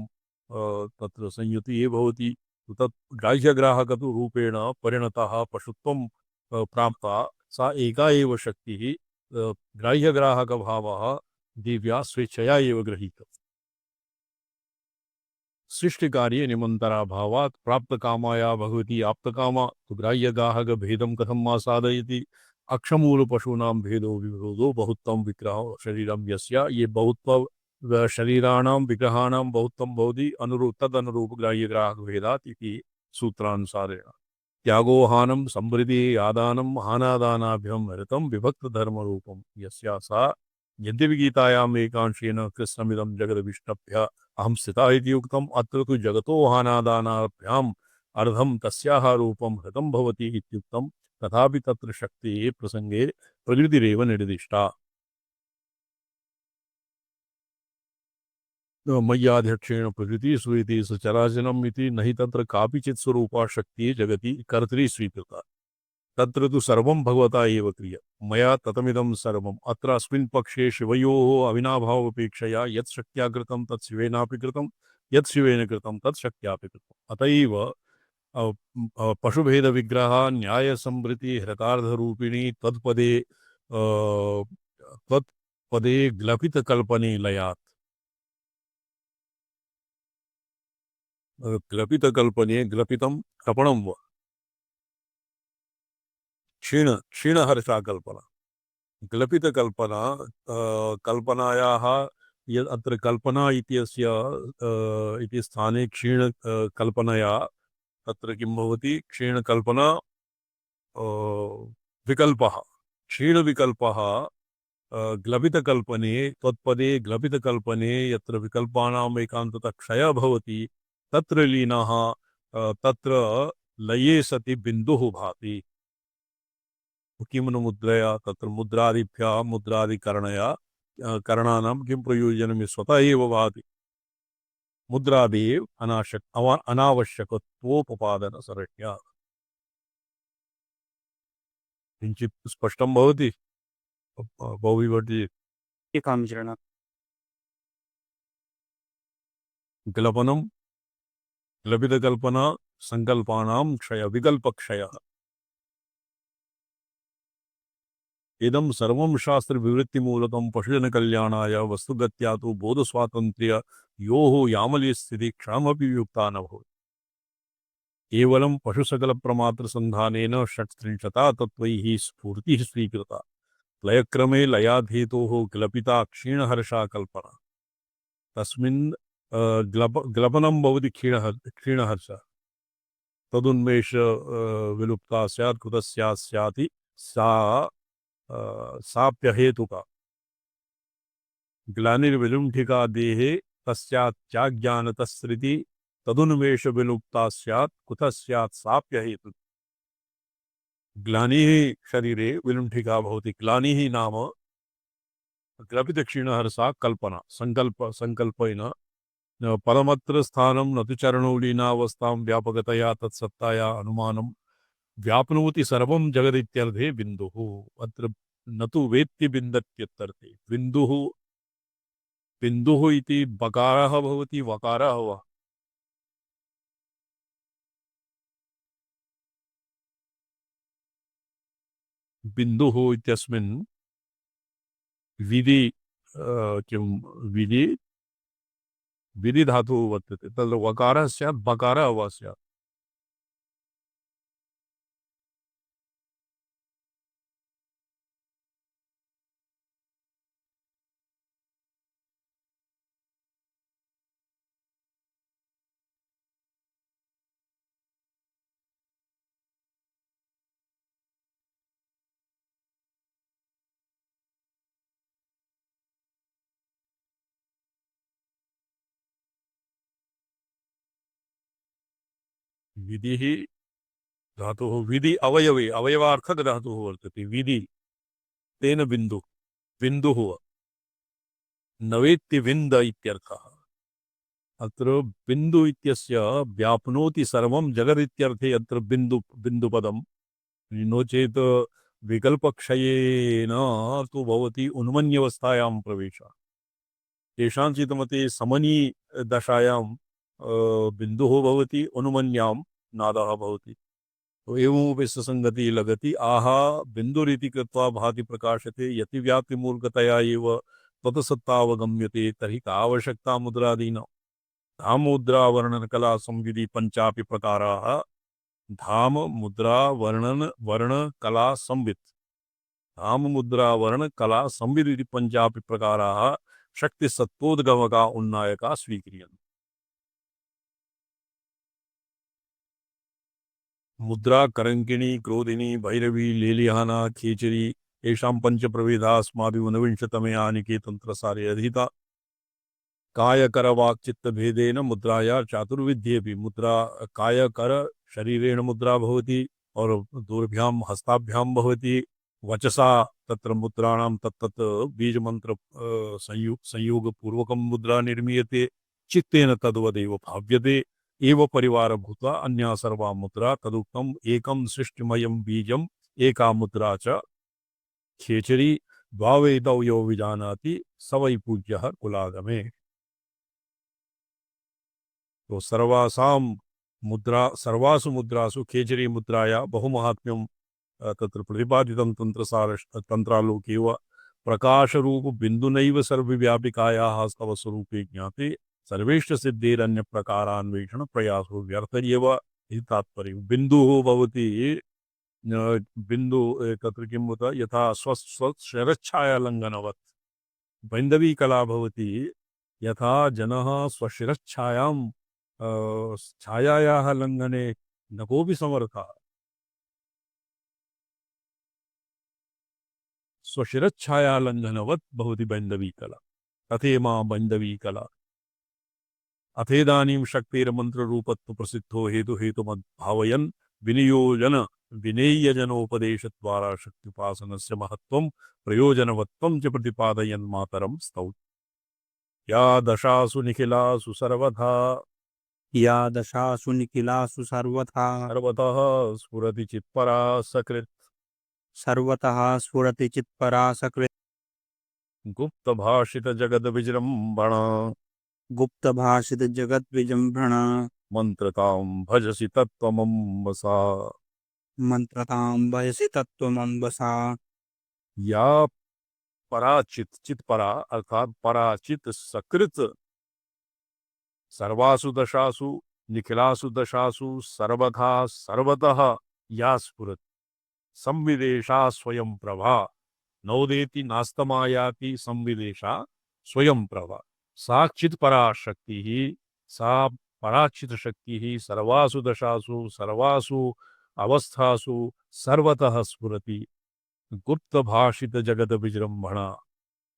तत्र संयुतिः भवति। तत् ग्राह्य ग्राहक तु रूपेण परिणतः पशुत्वं प्राप्ता सा एका एव शक्तिः ग्राह्य ग्राहक भावः दिव्या स्वेच्छया एव गृहीत। सृष्टि कार्ये निमंतराभावात् प्राप्त कामाया भगवती आप्त कामा तो ग्राह्य ग्राहक भेदम कथम आसादयति। अक्षमूल पशूनां भेदो विभेदो बहुत्वं विग्रह शरीरं यस्या ये बहुत्व शरीराणां विग्रहाणां बहुत्वं भवति तदनुरूप ग्राह्य ग्राहक भेदात् इति सूत्रानुसारेण त्यागो हानं संवृद्धि आदानं हानादानाभ्यं हृतं विभक्त धर्म रूपम यस्या सा यद्यपि गीतायाम् एकांशेन कृष्णमिदं जगदभिष्टभ्य अहं स्थिता इति उक्तम् अत्र तु जगतो हानादानाभ्याम् अर्धं तस्याः रूपं हृतं भवति इत्युक्तं तथापि तत्र शक्तेः प्रसंगे प्रकृतिरेव निर्दिष्टा। मय्याध्यक्षेण प्रकृति स्वीति सचराचरम् इति नहि तत्र कापि चित् स्वरूपा शक्तिः जगति कर्तरि स्वीकृता तत्र तु सर्वं भगवता एव क्रिया मया ततमिदं सर्वम् अत्र अस्मिन् पक्षे शिवयोः अविनाभावपेक्षया यत् शक्त्या कृतं तत् शिवेनापि कृतं यत् शिवेन कृतं तत् शक्त्यापि कृतम्। अतएव पशुभेद विग्रह न्याय संवृत्ति हृतार्धरूपिणी तत्पदे ग्लपित कल्पने लयात् ग्लपितकल्पने ग्लपितं कृपणं वा क्षीणहर्षाकल्पना ग्लपितकल्पना कल्पनायाः यत् अत्र कल्पना इत्यस्य इति स्थाने कल्पनया तत्र किं भवति क्षीणकल्पना विकल्पः क्षीणविकल्पः ग्लपितकल्पने त्वत्पदे ग्लपितकल्पने यत्र विकल्पानाम् एकान्ततः क्षयः भवति तत्र लीनः तत्र लये सति बिन्दुः भाति किं मुद्रया तत्र मुद्रादिभ्यः मुद्रादिकरणया करणानां किं प्रयोजनं स्वतः एव भाति मुद्रादेव अनावश्यकत्वोपपादनसरण्या किञ्चित् स्पष्टं भवति बहुविभट्टि एकामिचरणात् ग्लपनं ग्लपितकल्पना संकल्पानां क्षय विकल्पक्षयः इदं सर्वं शास्त्रविवृत्तिमूलकं पशुजनकल्याणाय वस्तुगत्या तु बोधस्वातन्त्र्य योः यामलीस्थितिः क्षणमपि वियुक्ता न भवति केवलं पशुसकलप्रमात्रसन्धानेन षट्त्रिंशता तत्त्वैः स्फूर्तिः स्वीकृता लयक्रमे लयाधेतोः ग्लपिता क्षीणहर्षा कल्पना तस्मिन् ग्लपनं भवति क्षीणहर्ष तदुन्मेष विलुप्ता स्यात् कुतः स्यात् स्याति सा साप्यहेतुका ग्लानिर्विलुण्ठिका देहे तस्याच्चाज्ञानतस्सृति तदुन्मेष विलुप्ता स्यात् कुतः स्यात् साप्यहेतु ग्लानिः शरीरे विलुण्ठिका भवति ग्लानिः नाम ग्लपितक्षीणहर्षा कल्पना संकल्पेन परमत्र स्थानं न तु चरणौलीनावस्थां व्यापकतया तत्सत्ताया अनुमानं व्याप्नोति सर्वं जगदित्यर्थे बिन्दुः अत्र न तु वेत्ति बिन्दत्यर्थते बिन्दुः इति बकारः भवति वकारः वा बिन्दुः इत्यस्मिन् विधि किं विधि धातुः वर्तते तत्र वकारः स्यात् बकारः वा स्यात् विधिः धातुः विधि अवयवे अवयवार्थक धातुः वर्तते विधि तेन बिन्दुः नवेत्ति विन्द इत्यर्थः अत्र बिन्दु इत्यस्य व्याप्नोति सर्वं जगदित्यर्थे अत्र बिन्दुपदं नो चेत् विकल्पक्षयेन तु भवति उन्मन्यवस्थायां प्रवेशः तेषाञ्चित् मते समनी दशायां बिन्दुः भवति उन्मन्यां नादः भवति तो एवमपि ससङ्गतिः लगति आहा बिन्दुरिति कृत्वा भाति प्रकाशते यति व्याप्तिमूलकतया एव तत्सत्तावगम्यते तर्हि का आवश्यकता मुद्रादीनां धाम मुद्रा वर्णन कला संविधि पंचापि प्रकाराः धाम मुद्रा वर्णन वर्ण कला संवित् धाम मुद्रा वर्ण कला संविधि इति पंचापि प्रकाराः शक्ति सत्तोद्गमका उन्नायका स्वीक्रियन्ते मुद्रा करंकिणी क्रोधिनी भैरवी लेलिहाना खेचरी येषां पंचप्रभेदा अस्माभिः ऊनविंशतमे आनिके तंत्रसारे अधीता काय कर वाक् चित्त भेदेन मुद्राया चातुर्विध्येपि मुद्रा काय कर शरीरेण मुद्रा भवति और दूरभ्यां हस्ताभ्यां भवति वचसा तत्र मुद्राणां तत्तत् बीज मंत्र संयोग पूर्वकं मुद्रा निर्मीयते चित्तेन तद्वदेव भाव्यते एव परिवार भूत्वा अन्या सर्वा मुद्रा तदुक्तम् एकं सृष्टिमयं बीजम् एका मुद्रा च खेचरी द्वावेदौ यो विजानाति स वै पूज्यः कुलागमे तो सर्वासु मुद्रासु खेचरी मुद्राया बहुमहात्म्यं तत्र प्रतिपादितं तंत्रालोके व प्रकाशरूप बिन्दुनैव सर्वव्यापिकायाः स्तव स्वरूपे ज्ञाते सर्वेश्च सिद्धेरन्य प्रकारान्वेषण प्रयासो व्यर्थ एव इति तात्पर्यं। बिन्दुः भवति बिन्दु तत्र किं उत यथा स्वशिरच्छायालङ्घनवत् बैन्दवी कला भवति यथा जनः स्वशिरच्छायां छायायाः लङ्घने न कोऽपि समर्थः स्वशिरच्छायालङ्घनवत् भवति बैन्दवी कला तथेमा बैन्दवी कला अथेदानीं शक्तिर्मन्त्ररूपत्व प्रसिद्धो हेतुमद्भावयन् विनियोजन विनेयजनोपदेशद्वारा शक्त्युपासनस्य महत्त्वं प्रयोजनवत्वं च प्रतिपादयन् मातरं स्तौति। या दशासु निखिलासु सर्वथा या दशासु निखिलासु सर्वथा सर्वतः स्फुरति चित्परा सकृत् सर्वतः स्फुरति चित्परा सकृत् गुप्तभाषित जगद्विजृम्भणा गुप्तभाषित जगत् विजृंभणा मंत्रतां भजसि तत्त्वमंबसा मंत्रतां भयसि तत्त्वमंबसा या पराचित चित्परा अर्थात पराचित सकृत सर्वासु दशासु निखिलासु दशासु सर्वथा सर्वतः या स्फुरति संविदेशा स्वयं प्रभा नवोदेति नास्तमायाति संविदेशा स्वयं प्रभा सा चित्परा शक्ति सा पराचित शक्ति सर्वासु दशासु सर्वासु अवस्थासु सर्वतः स्फुरति गुप्त भाषित जगद विजृंभणा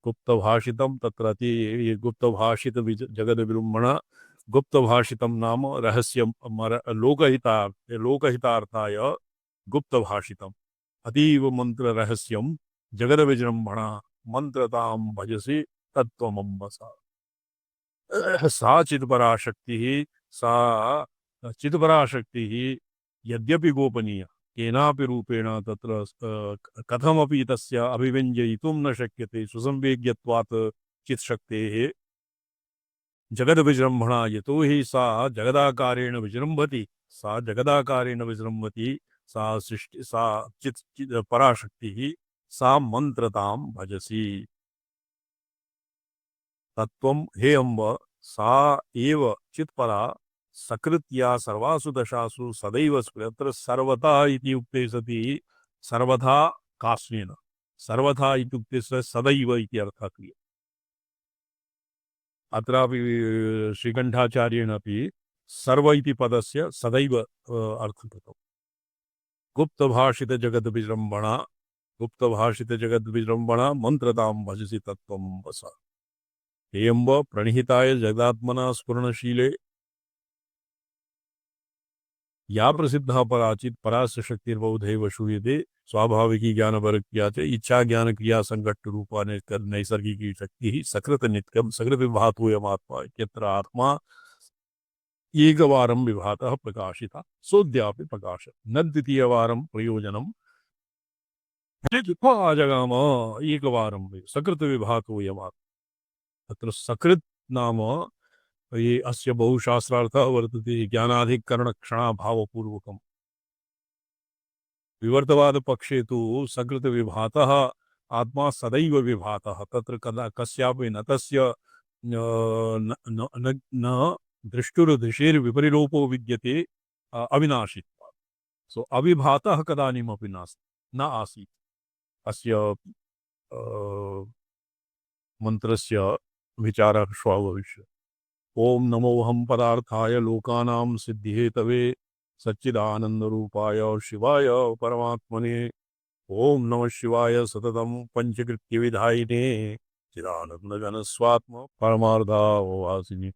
गुप्त भाषितम तत्राति ये गुप्त भाषित जगद विजृंभणा गुप्त भाषितम नाम रहस्यम लोकहितार्थाय गुप्त भाषितम अतीव मंत्र रहस्यम जगद विजृंभणा मंत्रताम भजसि तत्त्वमंबसा सा चित्परा शक्ति सा चित्परा शक्ति यद्यपि गोपनीय केनापि रूपेण तत्र कथमपि तस्य अभिव्यञ्जयितुं न शक्यते सुसंवेग्यत्वात् चित्शक्तेः जगद विजृंभणा यतो हि सा जगदाकारेण विजृंभति सा जगदाकारेण विजृंभति सा सृष्टि सा चित् पराशक्तिः सा मंत्रतां भजसि तत्त्वं हे अम्ब सा एव चित्परा सकृत्या सर्वासु दशासु सदैव स्फुरत्र सर्वथा इति उक्ते सति सर्वथा कास्नेन सर्वथा इत्युक्ते सदैव इति अर्थः क्रियते अत्रापि श्रीकण्ठाचार्येण अपि सर्व इति पदस्य सदैव अर्थं कृतम् गुप्तभाषित जगद् विजृंभणा गुप्तभाषित जगद् विजृंभणा मंत्रतां भजसि तत्त्वं वसा हे अम्ब प्रणिहिताय जगदात्मना स्फुरणशीले या प्रसिद्धा पराचित परास्य शक्तिर्बहुधैव श्रूयते स्वाभाविकी ज्ञान परक्रिया च इच्छा ज्ञान क्रिया संघट्ट रूपा नैसर्गिकी शक्ति सकृत नित्यम सकृत विभातोयमात्मा इत्यत्र आत्मा एकवारं विभातः प्रकाशिता सोऽद्यापि प्रकाशत् न द्वितीयवारं प्रयोजनं जगाम एकवारं सकृत विभातोयमात्मा तत्र सकृत नाम ये अस्य बहुशास्त्रार्थः वर्तते ज्ञानाधिकरण क्षणाभावपूर्वकम् विवर्तवाद पक्षे तु सकृत विभातः आत्मा सदैव विभातः तत्र कदा कस्यापि न तस्य न दृष्टुर्दृशेर्विपरिलोपो विद्यते अविनाशित्वात् सो अविभातः कदानीमपि न आसीत् अस्य मंत्रस्य विचारः श्वः भविष्यति ओम नमोऽहं पदार्थाय लोकानां सिद्धिहेतवे सच्चिदानंदरूपाय शिवाय परमात्मने ओम नमः शिवाय सततं पंचकृत्यविधायिने चिदानन्दघनस्वात्म परमार्थावासिने।